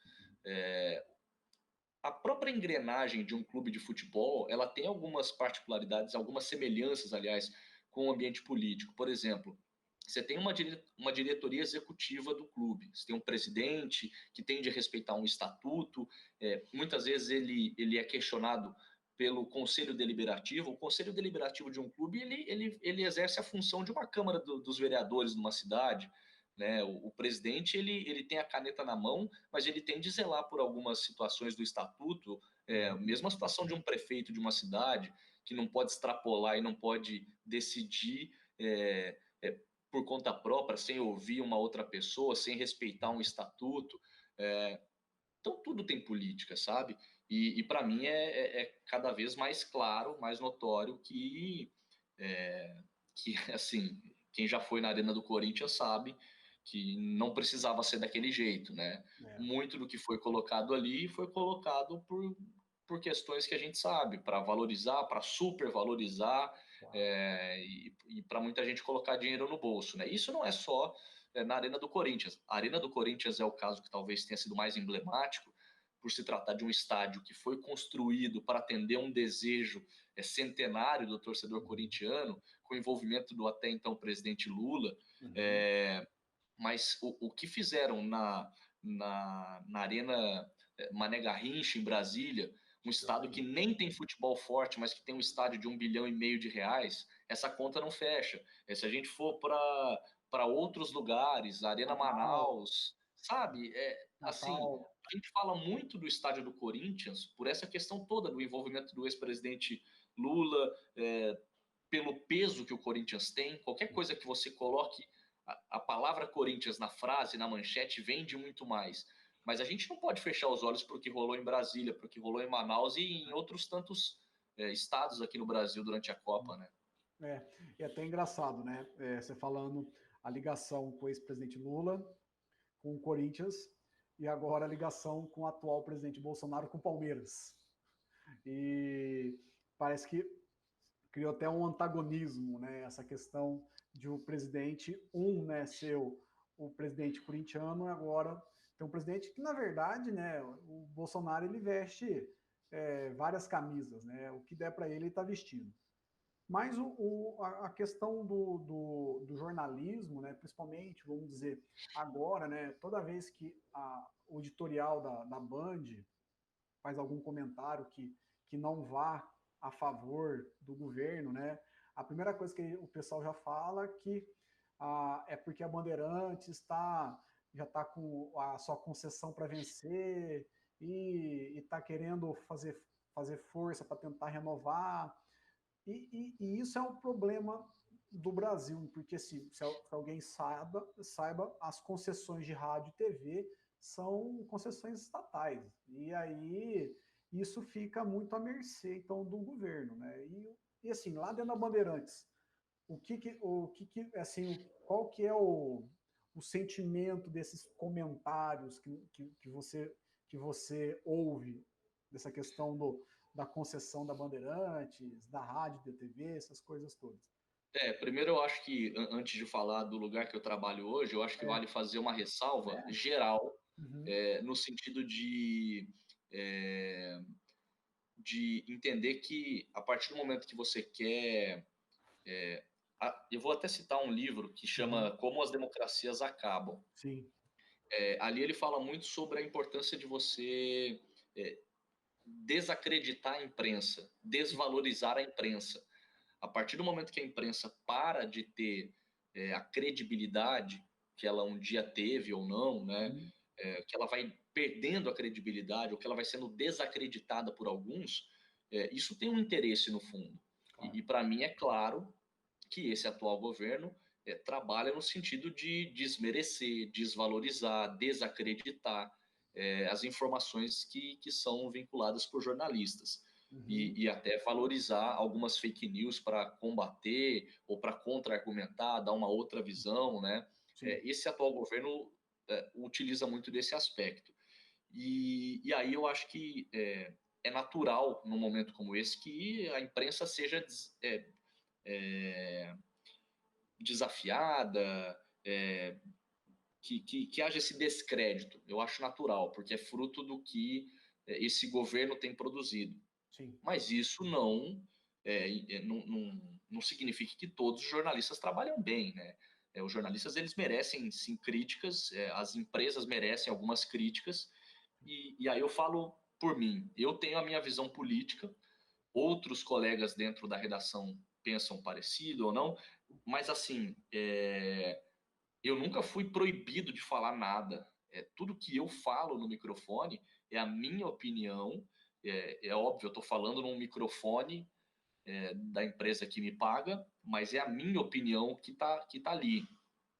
A própria engrenagem de um clube de futebol, ela tem algumas particularidades, algumas semelhanças, aliás, com o ambiente político. Por exemplo, você tem uma diretoria executiva do clube, você tem um presidente que tem de respeitar um estatuto, muitas vezes ele é questionado pelo conselho deliberativo. O conselho deliberativo de um clube ele exerce a função de uma câmara dos vereadores numa cidade, né? O presidente ele tem a caneta na mão, mas ele tem de zelar por algumas situações do estatuto, mesmo a situação de um prefeito de uma cidade que não pode extrapolar e não pode decidir por conta própria, sem ouvir uma outra pessoa, sem respeitar um estatuto. Então, tudo tem política, sabe? E para mim é cada vez mais claro, mais notório que, assim, quem já foi na Arena do Corinthians sabe que não precisava ser daquele jeito, né? É, Muito do que foi colocado ali foi colocado por questões que a gente sabe, para valorizar, para supervalorizar, claro. e para muita gente colocar dinheiro no bolso, né? Isso não é só na Arena do Corinthians. A Arena do Corinthians é o caso que talvez tenha sido mais emblemático, por se tratar de um estádio que foi construído para atender um desejo centenário do torcedor Uhum. corintiano, com o envolvimento do até então presidente Lula. Uhum. Mas o que fizeram na Arena Mané Garrincha, em Brasília, um estado que nem tem futebol forte, mas que tem um estádio de 1,5 bilhão de reais, essa conta não fecha. Se a gente for para outros lugares, Arena Natal, Manaus, sabe? Assim, Natal. a gente fala muito do estádio do Corinthians por essa questão toda do envolvimento do ex-presidente Lula, pelo peso que o Corinthians tem. Qualquer coisa que você coloque a palavra Corinthians na frase, na manchete, vende muito mais. Mas a gente não pode fechar os olhos para o que rolou em Brasília, para o que rolou em Manaus e em outros tantos estados aqui no Brasil durante a Copa, né? É até engraçado, né? Você falando a ligação com o ex-presidente Lula, com o Corinthians, e agora a ligação com o atual presidente Bolsonaro com o Palmeiras. E parece que criou até um antagonismo, né? Essa questão de o presidente, né, ser o presidente corintiano, e agora tem um presidente que, na verdade, né, o Bolsonaro ele veste várias camisas, né? O que der para ele está vestindo. Mas a questão do jornalismo, né, principalmente, vamos dizer, agora, né, toda vez que o editorial da Band faz algum comentário que não vá a favor do governo, né, a primeira coisa que o pessoal já fala é que é porque a Bandeirantes já está com a sua concessão para vencer e está querendo fazer força para tentar renovar. E isso é um problema do Brasil, porque se alguém saiba, as concessões de rádio e TV são concessões estatais. E aí isso fica muito à mercê, então, do governo. Né? E assim, lá dentro da Bandeirantes, assim, qual que é o sentimento desses comentários que você ouve dessa questão da concessão da Bandeirantes, da rádio, da TV, essas coisas todas? Primeiro eu acho que, antes de falar do lugar que eu trabalho hoje, eu acho que É, vale fazer uma ressalva é. geral, Uhum, no sentido é, de entender que, a partir do momento que você quer. Eu vou até citar um livro que uhum, chama Como as Democracias Acabam. sim. Ali ele fala muito sobre a importância de você desacreditar a imprensa, desvalorizar a imprensa. A partir do momento que a imprensa para de ter a credibilidade que ela um dia teve ou não, né, Uhum, que ela vai perdendo a credibilidade ou que ela vai sendo desacreditada por alguns, isso tem um interesse no fundo. claro. E para mim é claro que esse atual governo trabalha no sentido de desmerecer, desvalorizar, desacreditar as informações que são vinculadas por jornalistas. Uhum, E até valorizar algumas fake news para combater ou para contra-argumentar, dar uma outra visão, né? sim. Esse atual governo utiliza muito desse aspecto. E aí eu acho que é natural, num momento como esse, que a imprensa seja é, desafiada, que haja esse descrédito. Eu acho natural, porque é fruto do que esse governo tem produzido. Sim. Mas isso não significa que todos os jornalistas trabalham bem, né? Os jornalistas eles merecem sim críticas, as empresas merecem algumas críticas, e aí eu falo por mim. Eu tenho a minha visão política, outros colegas dentro da redação pensam parecido ou não, mas assim, eu nunca fui proibido de falar nada. Tudo que eu falo no microfone é a minha opinião. É óbvio, eu estou falando num microfone da empresa que me paga, mas é a minha opinião que tá ali.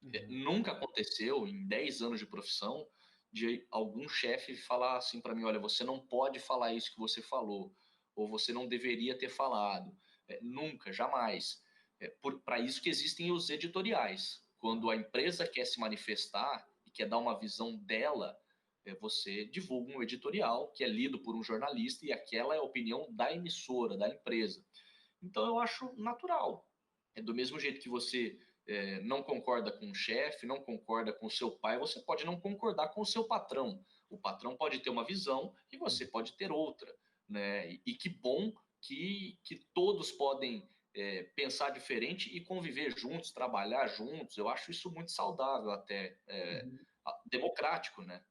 Uhum, Nunca aconteceu, em 10 anos de profissão, de algum chefe falar assim para mim: olha, você não pode falar isso que você falou, ou você não deveria ter falado. Nunca, jamais. Para isso que existem os editoriais. Quando claro. a empresa quer se manifestar e quer dar uma visão dela, você divulga um editorial que é lido por um jornalista e aquela é a opinião da emissora, da empresa. Então eu acho natural. Do mesmo jeito que você não concorda com o chefe, não concorda com o seu pai, você pode não concordar com o seu patrão. O patrão pode ter uma visão e você pode ter outra. Né? E que bom que todos podem pensar diferente e conviver juntos, trabalhar juntos. Eu acho isso muito saudável, até Uhum. democrático, né?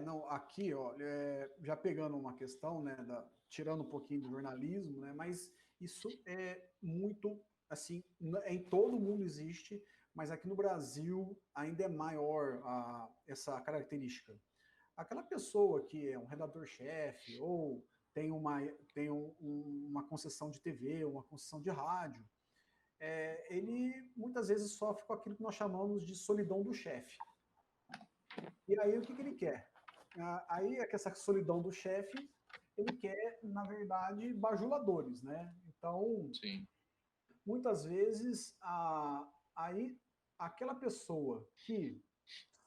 Não, aqui, ó, já pegando uma questão, né, tirando um pouquinho do jornalismo, né, mas isso é muito, assim, em todo mundo existe, mas aqui no Brasil ainda é maior essa característica. Aquela pessoa que é um redator-chefe ou tem uma concessão de TV, uma concessão de rádio, ele muitas vezes sofre com aquilo que nós chamamos de solidão do chefe. E aí o que, que ele quer? Aí é que essa solidão do chefe, ele quer, na verdade, bajuladores, né? Então, Sim. muitas vezes, aí aquela pessoa que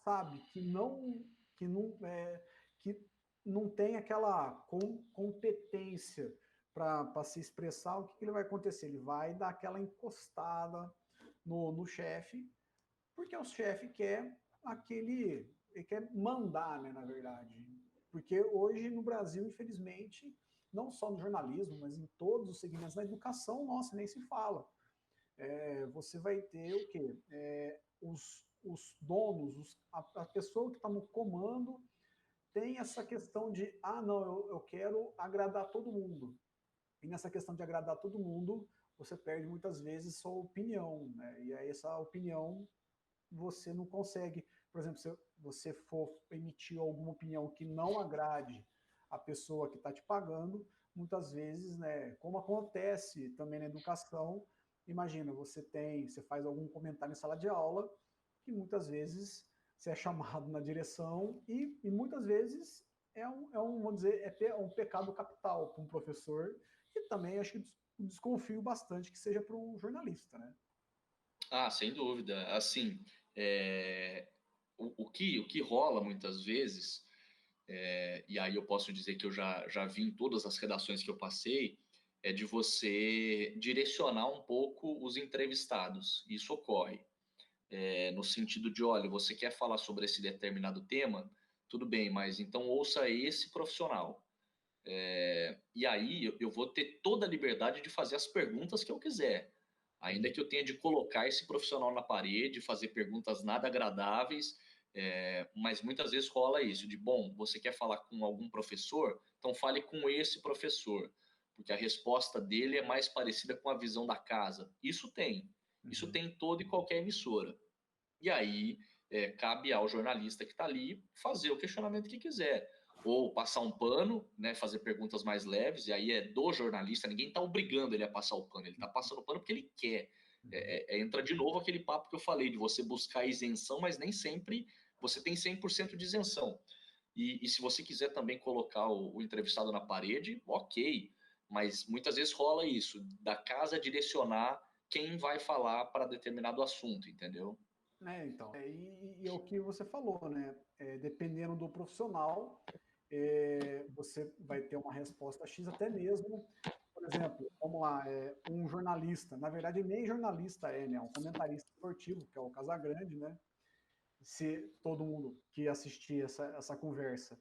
sabe que não, que não tem aquela competência para se expressar, o que, que ele vai acontecer? Ele vai dar aquela encostada no chefe, porque o chefe quer ele quer mandar, né, na verdade. Porque hoje no Brasil, infelizmente, não só no jornalismo, mas em todos os segmentos da educação, nossa, nem se fala. Você vai ter o quê? Os donos, a pessoa que está no comando tem essa questão de, não, eu quero agradar todo mundo. E nessa questão de agradar todo mundo, você perde muitas vezes sua opinião, né? E aí essa opinião você não consegue, por exemplo, se você for emitir alguma opinião que não agrade a pessoa que está te pagando, muitas vezes, né, como acontece também na educação, imagina, você faz algum comentário em sala de aula, que muitas vezes você é chamado na direção e muitas vezes vamos dizer, um pecado capital para um professor e também acho que desconfio bastante que seja para um jornalista, né? Ah, sem dúvida. Assim, é, o que rola muitas vezes, e aí eu posso dizer que eu já vi em todas as redações que eu passei, é de você direcionar um pouco os entrevistados. Isso ocorre. No sentido de, olha, você quer falar sobre esse determinado tema? Tudo bem, mas então ouça esse profissional. E aí eu vou ter toda a liberdade de fazer as perguntas que eu quiser, ainda que eu tenha de colocar esse profissional na parede, fazer perguntas nada agradáveis, mas muitas vezes rola isso, de, bom, você quer falar com algum professor? Então fale com esse professor, porque a resposta dele é mais parecida com a visão da casa. Isso Uhum. tem em toda e qualquer emissora. E aí cabe ao jornalista que está ali fazer o questionamento que quiser. Ou passar um pano, né, fazer perguntas mais leves, e aí é do jornalista, ninguém está obrigando ele a passar o pano, ele está passando o pano porque ele quer. Uhum. Entra de novo aquele papo que eu falei, de você buscar isenção, mas nem sempre você tem 100% de isenção. E se você quiser também colocar o entrevistado na parede, ok, mas muitas vezes rola isso, da casa direcionar quem vai falar para determinado assunto, entendeu? Então, e é o que você falou, né? Dependendo do profissional, você vai ter uma resposta X, até mesmo, por exemplo, vamos lá, um jornalista, na verdade nem jornalista né? Um comentarista esportivo, que é o Casagrande, né? Se todo mundo que assistir essa conversa,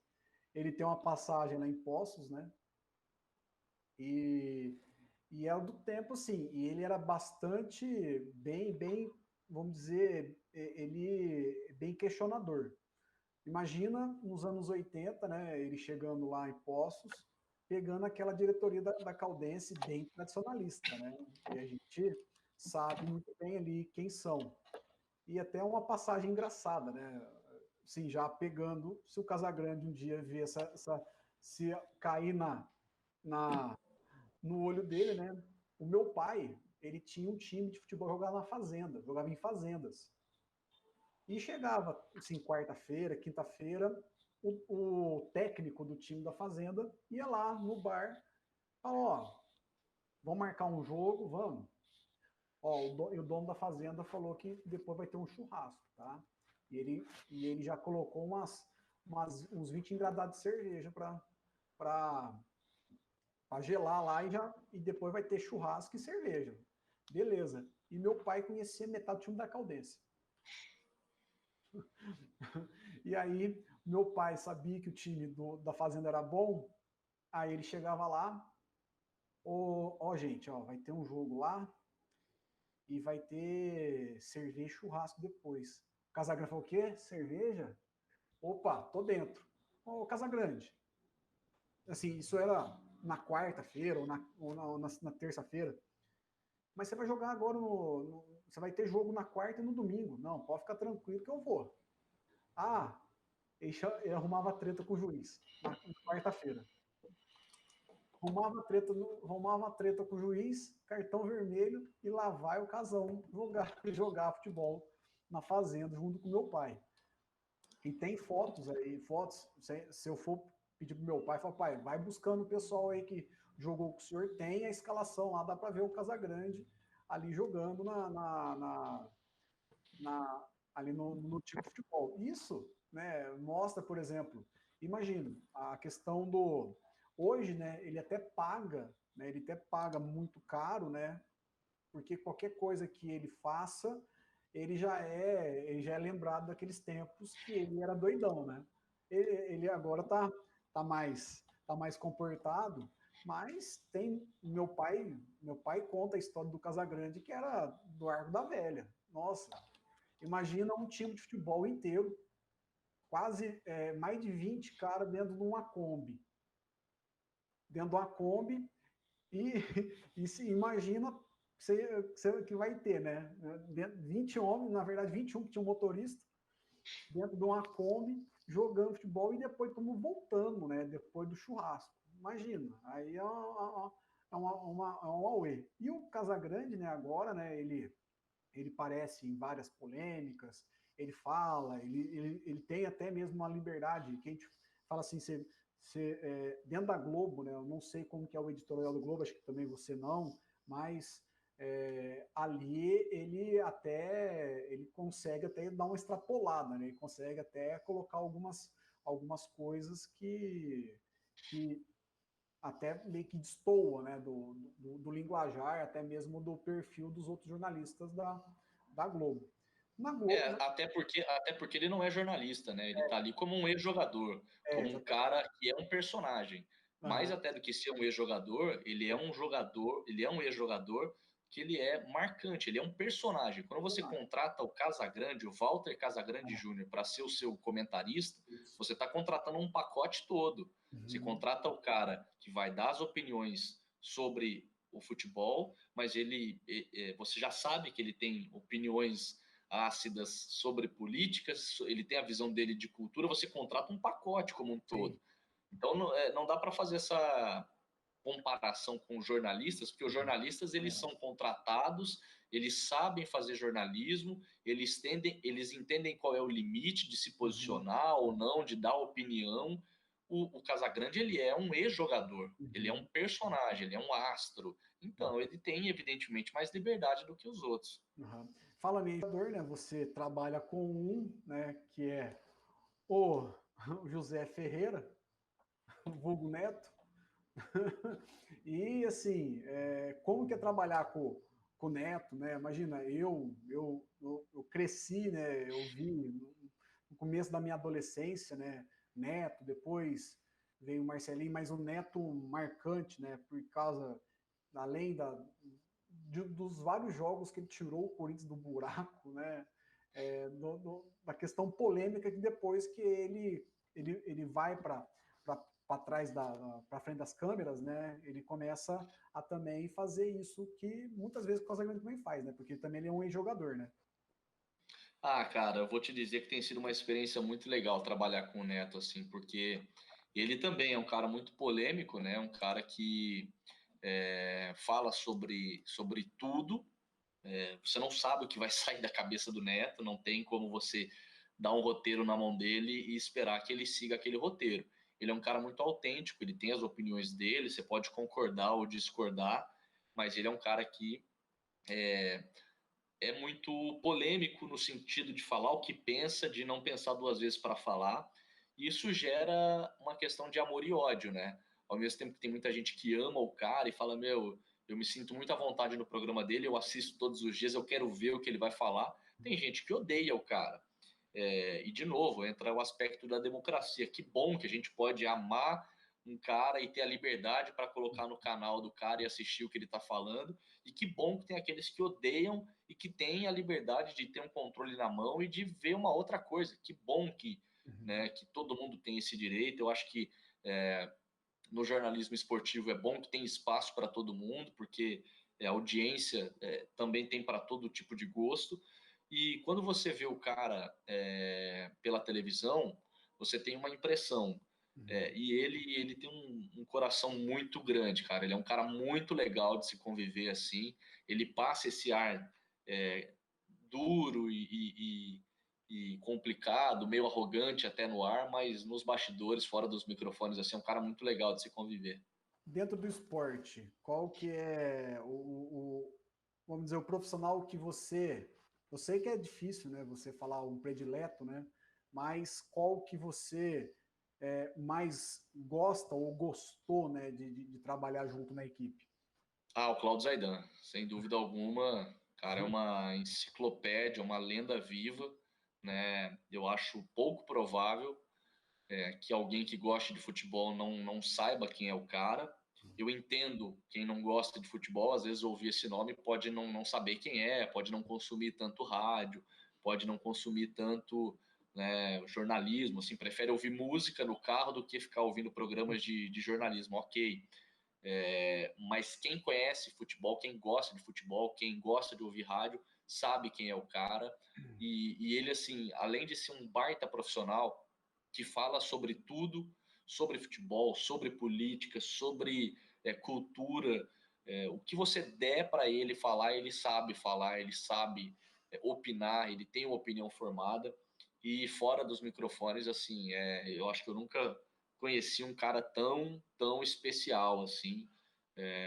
ele tem uma passagem lá em Poços, né? E, e é do tempo, assim, e ele era bastante vamos dizer, ele bem questionador. Imagina nos anos 80, né, ele chegando lá em Poços, pegando aquela diretoria da Caldense bem tradicionalista, né? E a gente sabe muito bem ali quem são. E até uma passagem engraçada, né? Sim, já pegando, se o Casagrande um dia ver se cair na, no olho dele, né? O meu pai, ele tinha um time de futebol jogava na fazenda, jogava em fazendas. E chegava, assim, quarta-feira, quinta-feira, o técnico do time da fazenda ia lá no bar, falou, ó, vamos marcar um jogo, vamos. Ó, o dono da fazenda falou que depois vai ter um churrasco, tá? E ele já colocou uns 20 engradados de cerveja para gelar lá e depois vai ter churrasco e cerveja. Beleza. E meu pai conhecia metade do time da Caldense. E aí, meu pai sabia que o time da Fazenda era bom, aí ele chegava lá, ó, gente, ó, vai ter um jogo lá e vai ter cerveja e churrasco depois. O Casagrande falou, o quê? Cerveja? Opa, tô dentro. ô Casagrande, assim, isso era na quarta-feira ou na terça-feira, mas você vai jogar agora você vai ter jogo na quarta e no domingo. Não, pode ficar tranquilo que eu vou. Ah, ele arrumava treta com o juiz na quarta-feira. Arrumava treta com o juiz, cartão vermelho, e lá vai o casão jogar futebol na fazenda junto com meu pai. E tem fotos aí, se eu for pedir pro meu pai, falar, pai, vai buscando o pessoal aí que jogou com o senhor, tem a escalação lá, dá para ver o Casagrande ali jogando ali no tipo de futebol. Isso, né, mostra, por exemplo, imagina, a questão do hoje, né, ele até paga muito caro, né, porque qualquer coisa que ele faça, ele já é lembrado daqueles tempos que ele era doidão, né? Ele agora tá mais comportado, mas tem meu pai conta a história do Casagrande que era do Arco da Velha. Nossa, imagina um time de futebol inteiro, quase mais de 20 caras dentro de uma Kombi. Dentro de uma Kombi, e, e se imagina que vai ter, né? 20 homens, na verdade 21, que tinha um motorista, dentro de uma Kombi, jogando futebol e depois estamos voltando, né? Depois do churrasco. Imagina, aí é um auê. E o Casagrande, né, agora, né, ele aparece em várias polêmicas, ele fala, ele tem até mesmo uma liberdade, que a gente fala assim, dentro da Globo, né, eu não sei como que é o editorial do Globo, acho que também você não, mas ali ele consegue até dar uma extrapolada, né, ele consegue até colocar algumas coisas que até meio que destoa, né, do linguajar, até mesmo do perfil dos outros jornalistas da Globo. Na Globo, Até porque ele não é jornalista, né? Ele tá ali como um ex-jogador, como um exatamente. cara que é um personagem. Mais Aham, até do que ser um ex-jogador, ele é um ex-jogador que ele é marcante, ele é um personagem. Quando você personagem. contrata o Casagrande, o Walter Casagrande É, Júnior, para ser o seu comentarista, isso. você está contratando um pacote todo. Você Uhum, contrata o cara que vai dar as opiniões sobre o futebol, mas você já sabe que ele tem opiniões ácidas sobre políticas, ele tem a visão dele de cultura, você contrata um pacote como um sim. todo. Então não dá para fazer essa comparação com os jornalistas, porque os jornalistas eles É, são contratados, eles sabem fazer jornalismo, eles entendem qual é o limite de se uhum, posicionar ou não, de dar opinião. O Casagrande ele é um ex-jogador, ele é um uhum. personagem, ele é um astro. Então ele tem evidentemente mais liberdade do que os outros. Uhum. Fala em jogador, né? Você trabalha com né, que é o José Ferreira, o vulgo Neto. E assim, como que é trabalhar com o Neto, né? Imagina, eu cresci, né? Eu vi no começo da minha adolescência, né? Neto, depois veio o Marcelinho, mas o Neto marcante, né? Por causa, além dos vários jogos que ele tirou o Corinthians do buraco, né? Da questão polêmica que depois que ele vai para trás para frente das câmeras, né? Ele começa a também fazer isso que muitas vezes o Casagrande também faz, né? Porque também ele é um ex-jogador, né? Ah, cara, eu vou te dizer que tem sido uma experiência muito legal trabalhar com o Neto, assim, porque ele também é um cara muito polêmico, né? Um cara que fala sobre tudo. Você não sabe o que vai sair da cabeça do Neto, não tem como você dar um roteiro na mão dele e esperar que ele siga aquele roteiro. Ele é um cara muito autêntico, ele tem as opiniões dele, você pode concordar ou discordar, mas ele é um cara que é muito polêmico no sentido de falar o que pensa, de não pensar duas vezes para falar. E isso gera uma questão de amor e ódio, né? Ao mesmo tempo que tem muita gente que ama o cara e fala: Meu, eu me sinto muito à vontade no programa dele, eu assisto todos os dias, eu quero ver o que ele vai falar. Tem gente que odeia o cara. E, de novo, entra o aspecto da democracia. Que bom que a gente pode amar um cara e ter a liberdade para colocar no canal do cara e assistir o que ele está falando. E que bom que tem aqueles que odeiam e que têm a liberdade de ter um controle na mão e de ver uma outra coisa. Que bom que né, que todo mundo tem esse direito. Eu acho que no jornalismo esportivo é bom que tem espaço para todo mundo, porque a audiência também tem para todo tipo de gosto. E quando você vê o cara pela televisão, você tem uma impressão. E ele tem um coração muito grande, cara. Ele é um cara muito legal de se conviver assim. Ele passa esse ar duro e complicado, meio arrogante até no ar, mas nos bastidores, fora dos microfones, assim, é um cara muito legal de se conviver. Dentro do esporte, qual que é vamos dizer, o profissional que você... Eu sei que é difícil, né, você falar um predileto, né, mas qual que você mais gosta ou gostou, né, de trabalhar junto na equipe? O Claudio Zaidan, sem dúvida alguma, cara, é uma enciclopédia, uma lenda viva, né? Eu acho pouco provável que alguém que goste de futebol não saiba quem é o cara. Eu entendo quem não gosta de futebol, às vezes ouvir esse nome pode não saber quem é, pode não consumir tanto rádio, pode não consumir tanto, né, jornalismo, assim, prefere ouvir música no carro do que ficar ouvindo programas de jornalismo, ok. Mas quem conhece futebol, quem gosta de futebol, quem gosta de ouvir rádio, sabe quem é o cara. E ele, assim, além de ser um baita profissional que fala sobre tudo, sobre futebol, sobre política, sobre cultura, o que você der para ele falar, ele sabe opinar, ele tem uma opinião formada. E fora dos microfones, assim, eu acho que eu nunca conheci um cara tão especial assim,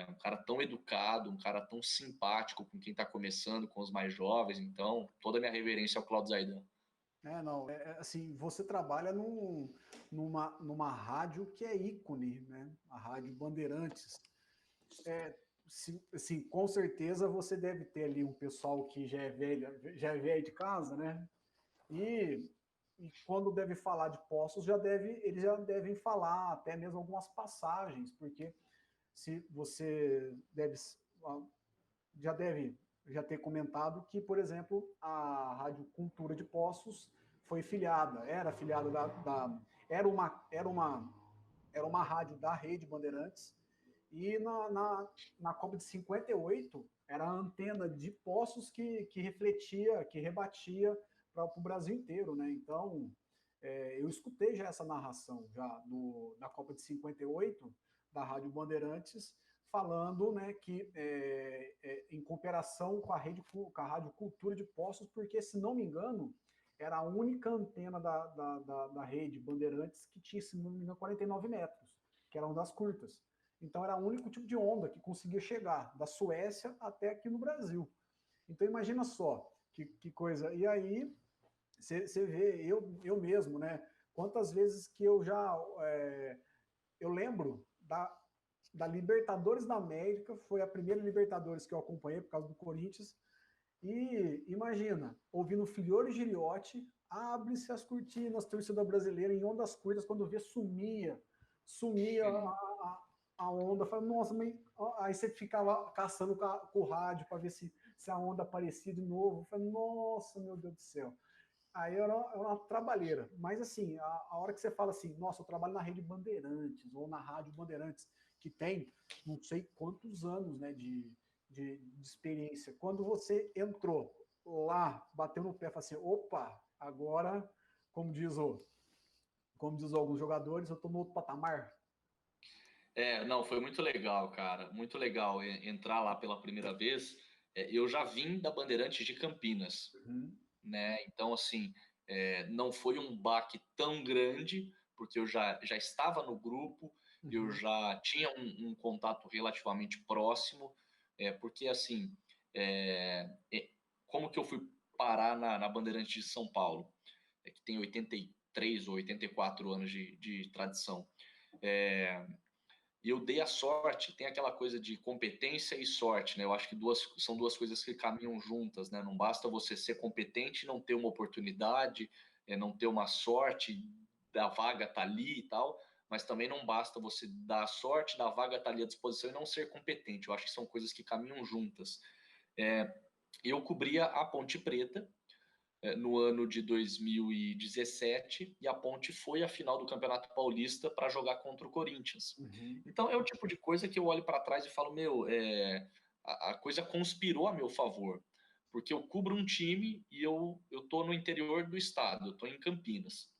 um cara tão educado, um cara tão simpático com quem está começando, com os mais jovens. Então, toda a minha reverência ao Claudio Zaidan. Não, assim, você trabalha numa rádio que é ícone, né? A Rádio Bandeirantes. Assim, com certeza você deve ter ali um pessoal que já é velho de casa, né? E, e quando deve falar de Poços, eles já devem falar até mesmo algumas passagens, porque se você deve já ter comentado que, por exemplo, a Rádio Cultura de Poços era filiada era uma rádio da Rede Bandeirantes, e na Copa de 58 era a antena de Poços que refletia, que rebatia para o Brasil inteiro, né? Então, eu escutei já essa narração da Copa de 58 da Rádio Bandeirantes, falando, né, que em comparação com a Rádio Cultura de Poços, porque, se não me engano, era a única antena da rede Bandeirantes que tinha, se não me engano, 49 metros, que era uma das curtas. Então era o único tipo de onda que conseguia chegar da Suécia até aqui no Brasil. Então imagina só que coisa. E aí você vê, eu mesmo, né? Quantas vezes que eu lembro da Libertadores da América, foi a primeira Libertadores que eu acompanhei por causa do Corinthians. E imagina, ouvindo Filhori e Giriotti, abre-se as cortinas, torcida brasileira em ondas curtas, quando vê, sumia a onda. Fala, nossa, mas... Aí você ficava caçando com o rádio para ver se a onda aparecia de novo. Fala, nossa, meu Deus do céu. Aí era uma trabalheira. Mas assim, a hora que você fala assim, nossa, eu trabalho na Rede Bandeirantes, ou na Rádio Bandeirantes, que tem não sei quantos anos, né, de experiência. Quando você entrou lá, bateu no pé, falou assim, opa, agora, como diz alguns jogadores, eu estou no outro patamar. Não, foi muito legal, cara. Muito legal entrar lá pela primeira vez. Eu já vim da Bandeirantes de Campinas, Uhum. né? Então, assim, não foi um baque tão grande, porque eu já estava no grupo, eu Uhum. já tinha um contato relativamente próximo, porque, assim, como que eu fui parar na Bandeirantes de São Paulo, que tem 83 ou 84 anos de tradição. E eu dei a sorte, tem aquela coisa de competência e sorte, né? Eu acho que são duas coisas que caminham juntas, né? Não basta você ser competente e não ter uma oportunidade, não ter uma sorte da vaga tá ali e tal, mas também não basta você dar a sorte da vaga tá ali à disposição e não ser competente. Eu acho que são coisas que caminham juntas. Eu cobria a Ponte Preta, no ano de 2017 e a Ponte foi à final do Campeonato Paulista para jogar contra o Corinthians. Uhum. Então é o tipo de coisa que eu olho para trás e falo, meu, a coisa conspirou a meu favor, porque eu cubro um time e eu tô no interior do estado, eu tô em Campinas.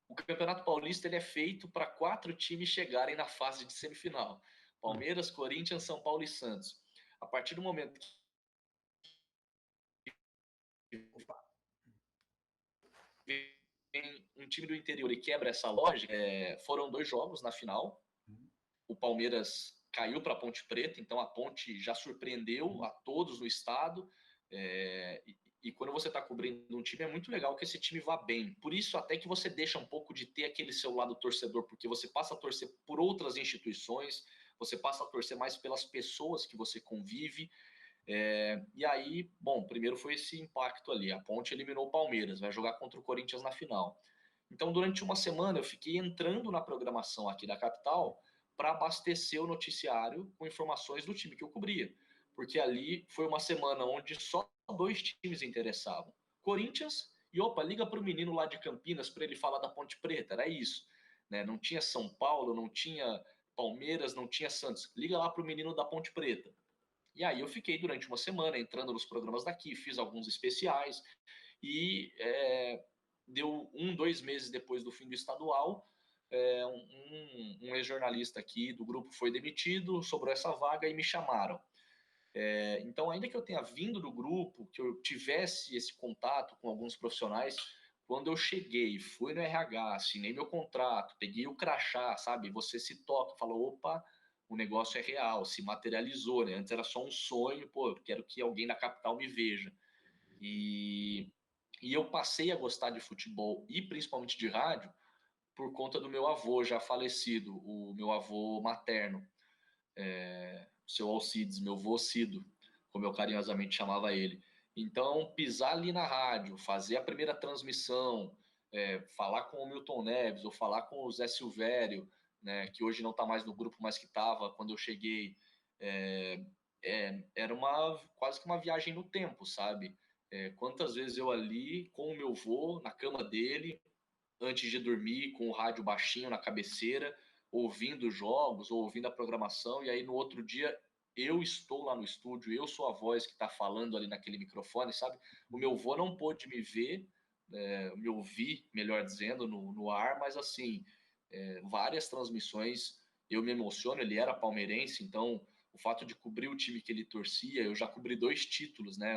O Campeonato Paulista ele é feito para 4 times chegarem na fase de semifinal: Palmeiras, Corinthians, São Paulo e Santos. A partir do momento Opa. que vem um time do interior e quebra essa lógica, foram 2 jogos na final. Uhum. O Palmeiras caiu para a Ponte Preta, então a Ponte já surpreendeu a todos no estado. E quando você está cobrindo um time, é muito legal que esse time vá bem. Por isso, até que você deixa um pouco de ter aquele seu lado torcedor, porque você passa a torcer por outras instituições, você passa a torcer mais pelas pessoas que você convive. E aí, bom, primeiro foi esse impacto ali. A Ponte eliminou o Palmeiras, vai jogar contra o Corinthians na final. Então, durante uma semana, eu fiquei entrando na programação aqui da capital para abastecer o noticiário com informações do time que eu cobria. Porque ali foi uma semana onde só 2 times interessavam: Corinthians e, opa, liga para o menino lá de Campinas para ele falar da Ponte Preta. Era isso. Né? Não tinha São Paulo, não tinha Palmeiras, não tinha Santos. Liga lá para o menino da Ponte Preta. E aí eu fiquei durante uma semana entrando nos programas daqui, fiz alguns especiais e deu 2 meses depois do fim do estadual, um ex-jornalista aqui do grupo foi demitido, sobrou essa vaga e me chamaram. Então, ainda que eu tenha vindo do grupo, que eu tivesse esse contato com alguns profissionais, quando eu cheguei, fui no RH, assinei meu contrato, peguei o crachá, sabe? Você se toca, fala, opa, o negócio é real, se materializou, né? Antes era só um sonho, pô, eu quero que alguém da capital me veja. E, e eu passei a gostar de futebol e principalmente de rádio por conta do meu avô já falecido, o meu avô materno, seu Alcides, meu vô Cido, como eu carinhosamente chamava ele. Então, pisar ali na rádio, fazer a primeira transmissão, falar com o Milton Neves ou falar com o Zé Silvério, né, que hoje não está mais no grupo, mas que estava quando eu cheguei, era quase que uma viagem no tempo, sabe? Quantas vezes eu ali com o meu vô na cama dele, antes de dormir, com o rádio baixinho na cabeceira, ouvindo jogos ou ouvindo a programação, e aí no outro dia eu estou lá no estúdio, eu sou a voz que está falando ali naquele microfone, sabe? O meu vô não pôde me ver, me ouvir, melhor dizendo, no ar, mas assim, várias transmissões eu me emociono. Ele era palmeirense, então o fato de cobrir o time que ele torcia, eu já cobri 2 títulos, né?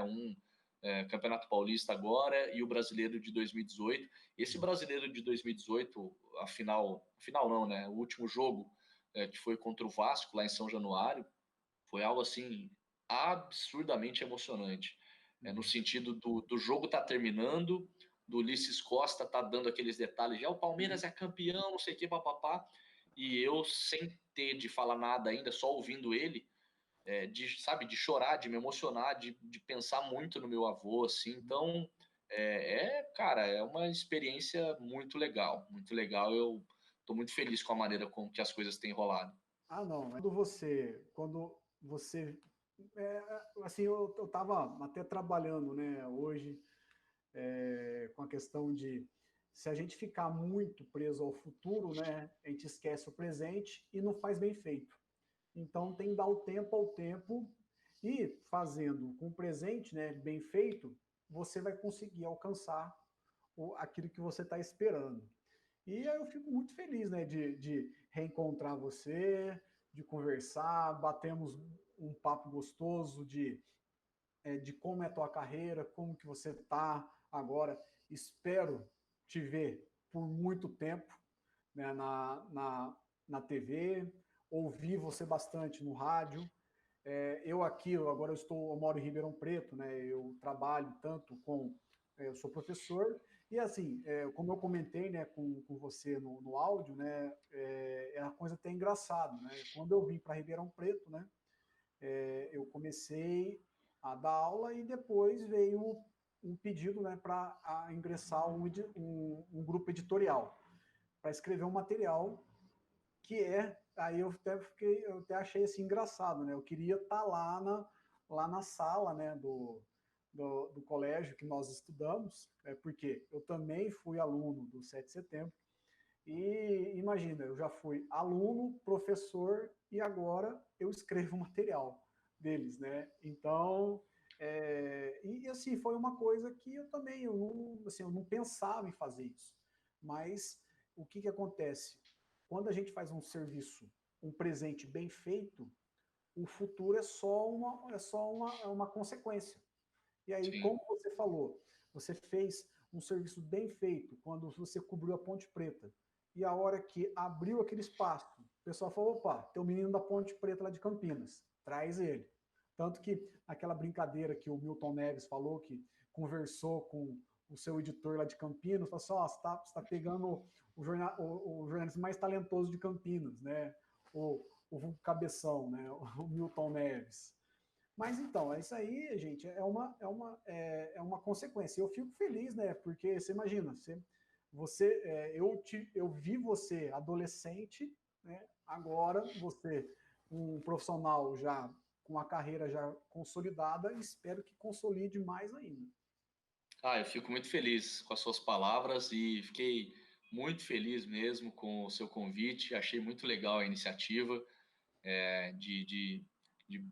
Campeonato Paulista agora e o Brasileiro de 2018. Esse Brasileiro de 2018, a final não, né? O último jogo, que foi contra o Vasco lá em São Januário, foi algo assim absurdamente emocionante. No sentido do jogo tá terminando, do Ulisses Costa tá dando aqueles detalhes, já o Palmeiras é campeão, não sei o que, papapá, e eu sem ter de falar nada ainda, só ouvindo ele, de chorar, de me emocionar, de pensar muito no meu avô, assim. Então, cara, é uma experiência muito legal, muito legal. Eu estou muito feliz com a maneira com que as coisas têm rolado. Ah, não. Quando você, assim, eu estava até trabalhando, né, hoje, com a questão de se a gente ficar muito preso ao futuro, né, a gente esquece o presente e não faz bem feito. Então tem que dar o tempo ao tempo e fazendo com o presente, né, bem feito, você vai conseguir alcançar aquilo que você está esperando. E aí eu fico muito feliz, né, de reencontrar você, de conversar, batemos um papo gostoso de como é a tua carreira, como que você está agora. Espero te ver por muito tempo, né, na TV, ouvir você bastante no rádio. Agora eu moro em Ribeirão Preto, né? Eu trabalho tanto eu sou professor e assim, como eu comentei, né, com você no áudio, né, é uma coisa até engraçada, né? Quando eu vim para Ribeirão Preto, né, eu comecei a dar aula e depois veio um pedido, né, para ingressar um grupo editorial para escrever um material aí eu até achei assim engraçado, né? Eu queria estar lá na sala, né, do colégio que nós estudamos, porque eu também fui aluno do 7 de setembro, e imagina, eu já fui aluno, professor, e agora eu escrevo material deles, né? Então, e assim, foi uma coisa que eu também, eu não pensava em fazer isso. Mas o que acontece? Quando a gente faz um serviço, um presente bem feito, o futuro é uma consequência. E aí, Sim. como você falou, você fez um serviço bem feito quando você cobriu a Ponte Preta. E a hora que abriu aquele espaço, o pessoal falou: opa, tem o menino da Ponte Preta lá de Campinas, traz ele. Tanto que aquela brincadeira que o Milton Neves falou, que conversou com o seu editor lá de Campinas, falou assim: ó, você está pegando o jornalista mais talentoso de Campinas, né? O Cabeção, né? O Milton Neves. Mas então, é isso aí, gente, é uma consequência. Eu fico feliz, né? Porque você imagina, eu vi você adolescente, né? Agora você, um profissional já com a carreira já consolidada, espero que consolide mais ainda. Ah, eu fico muito feliz com as suas palavras e fiquei muito feliz mesmo com o seu convite. Achei muito legal a iniciativa de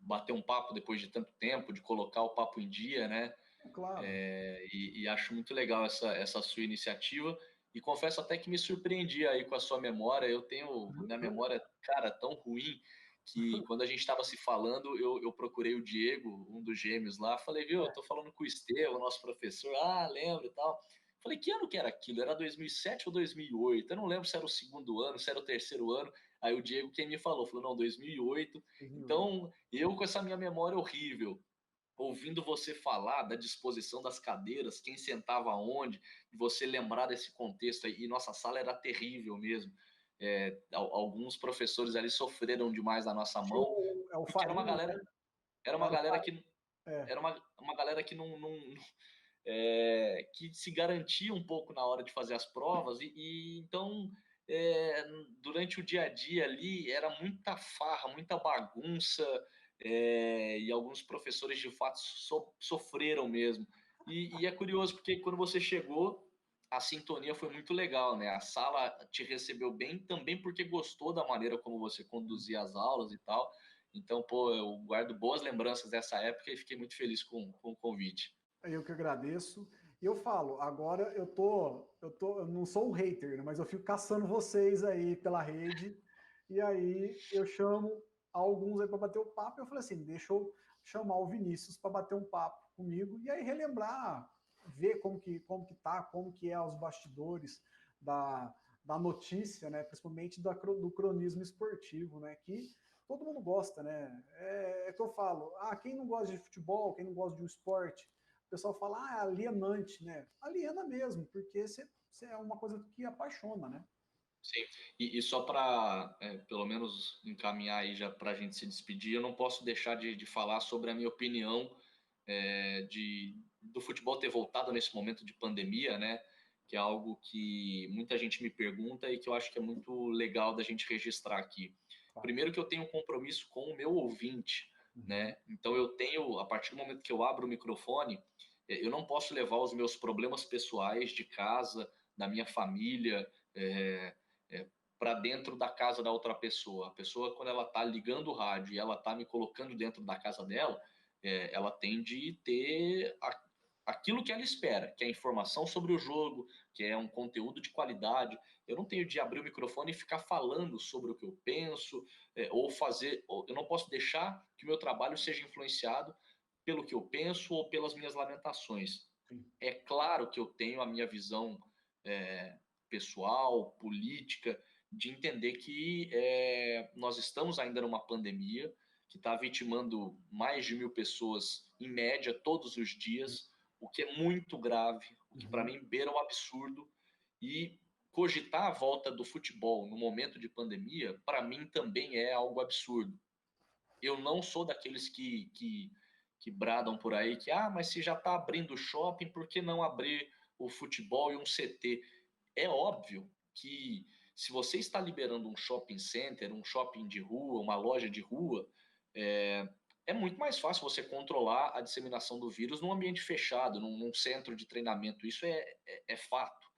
bater um papo depois de tanto tempo, de colocar o papo em dia, né? É claro. E acho muito legal essa sua iniciativa. E confesso até que me surpreendi aí com a sua memória. Eu tenho minha memória, cara, tão ruim que quando a gente estava se falando, eu procurei o Diego, um dos gêmeos lá. Falei, viu, eu tô falando com o Estevão, nosso professor. Ah, lembro e tal. Falei, que ano que era aquilo? Era 2007 ou 2008? Eu não lembro se era o segundo ano, se era o terceiro ano. Aí o Diego quem me falou, não, 2008. 2008. Então, eu com essa minha memória horrível, ouvindo você falar da disposição das cadeiras, quem sentava onde, e você lembrar desse contexto aí, e nossa sala era terrível mesmo. Alguns professores ali sofreram demais na nossa Tinha mão, o porque Farinha, né? era uma Era o galera Farinha. que É, era uma galera que que se garantia um pouco na hora de fazer as provas, e então é, durante o dia a dia ali era muita farra, muita bagunça, e alguns professores de fato sofreram mesmo. E é curioso porque quando você chegou, a sintonia foi muito legal, né? A sala te recebeu bem também porque gostou da maneira como você conduzia as aulas e tal. Então, pô, eu guardo boas lembranças dessa época e fiquei muito feliz com o convite. eu que agradeço. E eu falo, agora eu não sou um hater, né, mas eu fico caçando vocês aí pela rede, e aí eu chamo alguns aí para bater o papo, e eu falei assim, deixa eu chamar o Vinícius para bater um papo comigo, e aí relembrar, ver como que tá, como que é os bastidores da notícia, né, principalmente do cronismo esportivo, né, que todo mundo gosta, né, é que eu falo, quem não gosta de futebol, quem não gosta de um esporte, o pessoal fala, é alienante, né? Aliena mesmo, porque você é uma coisa que apaixona, né? Sim, e só para, pelo menos, encaminhar aí já para a gente se despedir, eu não posso deixar de falar sobre a minha opinião do futebol ter voltado nesse momento de pandemia, né? Que é algo que muita gente me pergunta e que eu acho que é muito legal da gente registrar aqui. Tá. Primeiro que eu tenho um compromisso com o meu ouvinte, Uhum. né? Então eu tenho, a partir do momento que eu abro o microfone, eu não posso levar os meus problemas pessoais de casa, da minha família, é, para dentro da casa da outra pessoa. A pessoa, quando ela está ligando o rádio e ela está me colocando dentro da casa dela, ela tem de ter aquilo que ela espera, que é informação sobre o jogo, que é um conteúdo de qualidade. Eu não tenho de abrir o microfone e ficar falando sobre o que eu penso, eu não posso deixar que o meu trabalho seja influenciado pelo que eu penso ou pelas minhas lamentações. Sim. É claro que eu tenho a minha visão é, pessoal, política, de entender que nós estamos ainda numa pandemia que está vitimando mais de 1.000 pessoas em média todos os dias, o que é muito grave, o que para Uhum. mim beira o absurdo. E cogitar a volta do futebol no momento de pandemia, para mim também é algo absurdo. Eu não sou daqueles que bradam por aí que, mas se já está abrindo shopping, por que não abrir o futebol e um CT? É óbvio que se você está liberando um shopping center, um shopping de rua, uma loja de rua, é muito mais fácil você controlar a disseminação do vírus num ambiente fechado, num centro de treinamento. Isso é fato.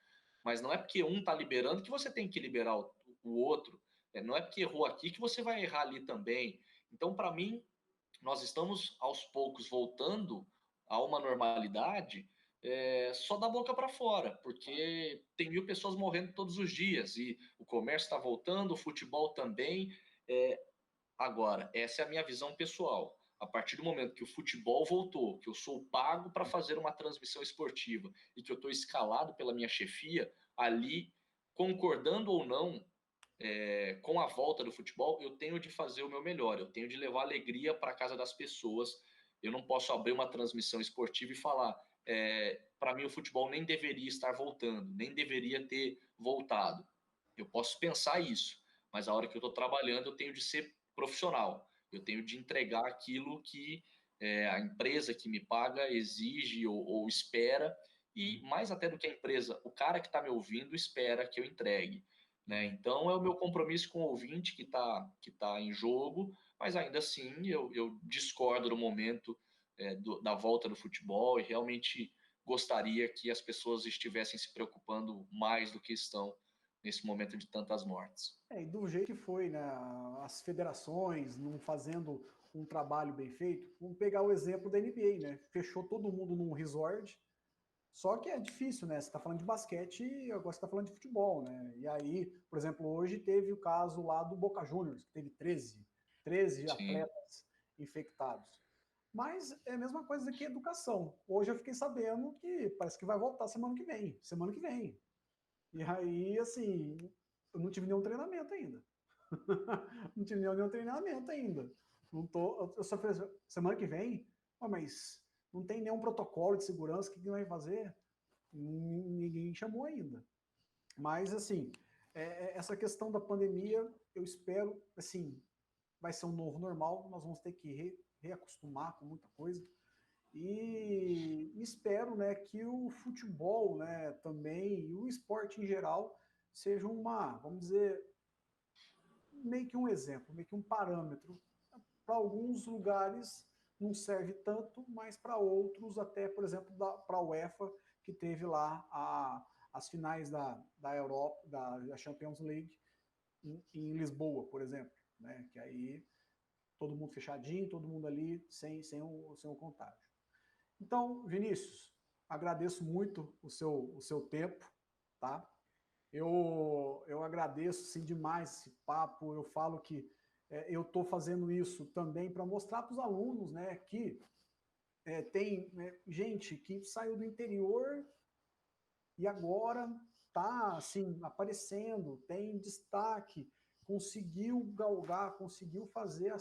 Mas não é porque um está liberando que você tem que liberar o outro. Não é porque errou aqui que você vai errar ali também. Então, para mim, nós estamos aos poucos voltando a uma normalidade só da boca para fora, porque tem 1.000 pessoas morrendo todos os dias e o comércio está voltando, o futebol também. É, Agora, essa é a minha visão pessoal. A partir do momento que o futebol voltou, que eu sou pago para fazer uma transmissão esportiva e que eu estou escalado pela minha chefia, ali, concordando ou não com a volta do futebol, eu tenho de fazer o meu melhor, eu tenho de levar alegria para a casa das pessoas. Eu não posso abrir uma transmissão esportiva e falar, para mim o futebol nem deveria estar voltando, nem deveria ter voltado. Eu posso pensar isso, mas a hora que eu estou trabalhando, eu tenho de ser profissional, eu tenho de entregar aquilo que a empresa que me paga exige ou espera, e mais até do que a empresa, o cara que está me ouvindo espera que eu entregue. Né? Então, é o meu compromisso com o ouvinte que tá em jogo, mas ainda assim eu discordo do momento da volta do futebol e realmente gostaria que as pessoas estivessem se preocupando mais do que estão nesse momento de tantas mortes. E do jeito que foi, né? As federações não fazendo um trabalho bem feito. Vamos pegar o exemplo da NBA, né? Fechou todo mundo num resort. Só que é difícil, né? Você está falando de basquete e agora você está falando de futebol, né? E aí, por exemplo, hoje teve o caso lá do Boca Juniors, que teve 13 Sim. atletas infectados. Mas é a mesma coisa que educação. Hoje eu fiquei sabendo que parece que vai voltar semana que vem. Semana que vem. E aí, assim, eu não tive nenhum treinamento ainda. Não tive nenhum treinamento ainda. Não tô, eu só falei, semana que vem, mas não tem nenhum protocolo de segurança, o que vai fazer? Ninguém chamou ainda. Mas, assim, essa questão da pandemia, eu espero, assim, vai ser um novo normal, nós vamos ter que reacostumar com muita coisa. E espero, né, que o futebol, né, também, e o esporte em geral, seja uma, vamos dizer, meio que um exemplo, meio que um parâmetro. Para alguns lugares não serve tanto, mas para outros, até, por exemplo, para a UEFA, que teve lá as finais da Europa, da Champions League, em Lisboa, por exemplo, né? Que aí todo mundo fechadinho, todo mundo ali sem o contágio. Então, Vinícius, agradeço muito o seu tempo, tá? Eu agradeço sim, demais esse papo. Eu falo que eu estou fazendo isso também para mostrar para os alunos, né, que tem gente que saiu do interior e agora está assim, aparecendo, tem destaque, conseguiu galgar, conseguiu fazer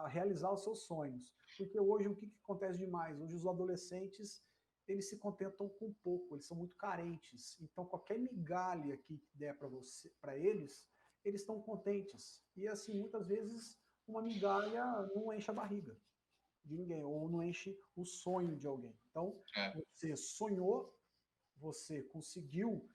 realizar os seus sonhos. Porque hoje o que acontece demais? Hoje os adolescentes eles se contentam com pouco, eles são muito carentes. Então qualquer migalha que der para você, para eles estão contentes. E assim, muitas vezes uma migalha não enche a barriga de ninguém ou não enche o sonho de alguém. Então, você sonhou, você conseguiu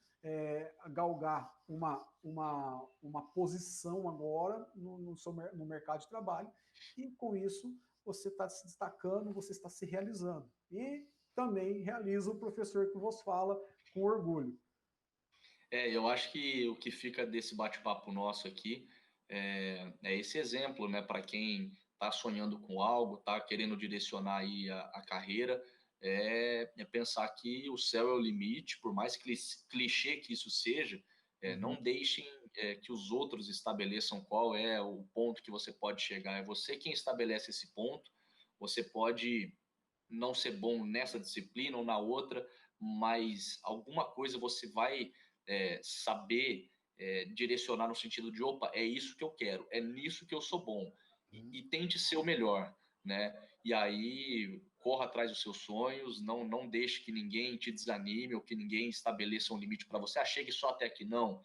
galgar uma posição agora no mercado de trabalho e com isso você está se destacando, você está se realizando. E também realiza o professor que vos fala com orgulho. Eu acho que o que fica desse bate-papo nosso aqui é esse exemplo, né, para quem está sonhando com algo, está querendo direcionar aí a carreira, é pensar que o céu é o limite, por mais clichê que isso seja, não deixem que os outros estabeleçam qual é o ponto que você pode chegar, é você quem estabelece esse ponto, você pode não ser bom nessa disciplina ou na outra, mas alguma coisa você vai saber direcionar no sentido de, opa, é isso que eu quero, é nisso que eu sou bom, e tente ser o melhor, né? E aí corra atrás dos seus sonhos, não deixe que ninguém te desanime ou que ninguém estabeleça um limite para você. Chegue só até aqui, não.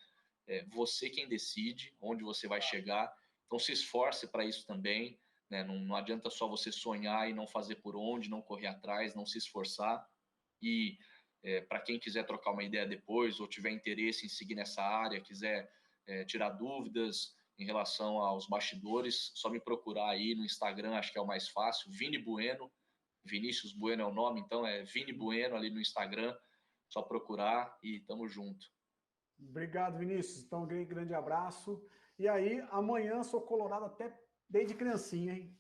Você quem decide onde você vai chegar, então se esforce para isso também, né? Não adianta só você sonhar e não fazer por onde, não correr atrás, não se esforçar. E para quem quiser trocar uma ideia depois ou tiver interesse em seguir nessa área, quiser tirar dúvidas, em relação aos bastidores, só me procurar aí no Instagram, acho que é o mais fácil, Vini Bueno, Vinícius Bueno é o nome, então é Vini Bueno ali no Instagram, só procurar e tamo junto. Obrigado, Vinícius. Então, um grande abraço. E aí, amanhã sou colorado até desde criancinha, hein?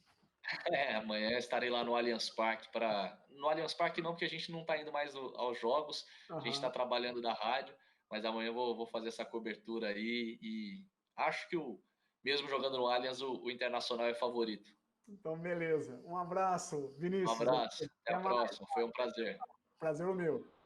Amanhã estarei lá no Allianz Parque no Allianz Parque não, porque a gente não está indo mais aos jogos, a gente está trabalhando da rádio, mas amanhã eu vou fazer essa cobertura aí e acho que mesmo jogando no Allianz, o Internacional é favorito. Então, beleza. Um abraço, Um Vinícius. abraço, até Até a mais. próxima, foi um prazer. Prazer é o meu.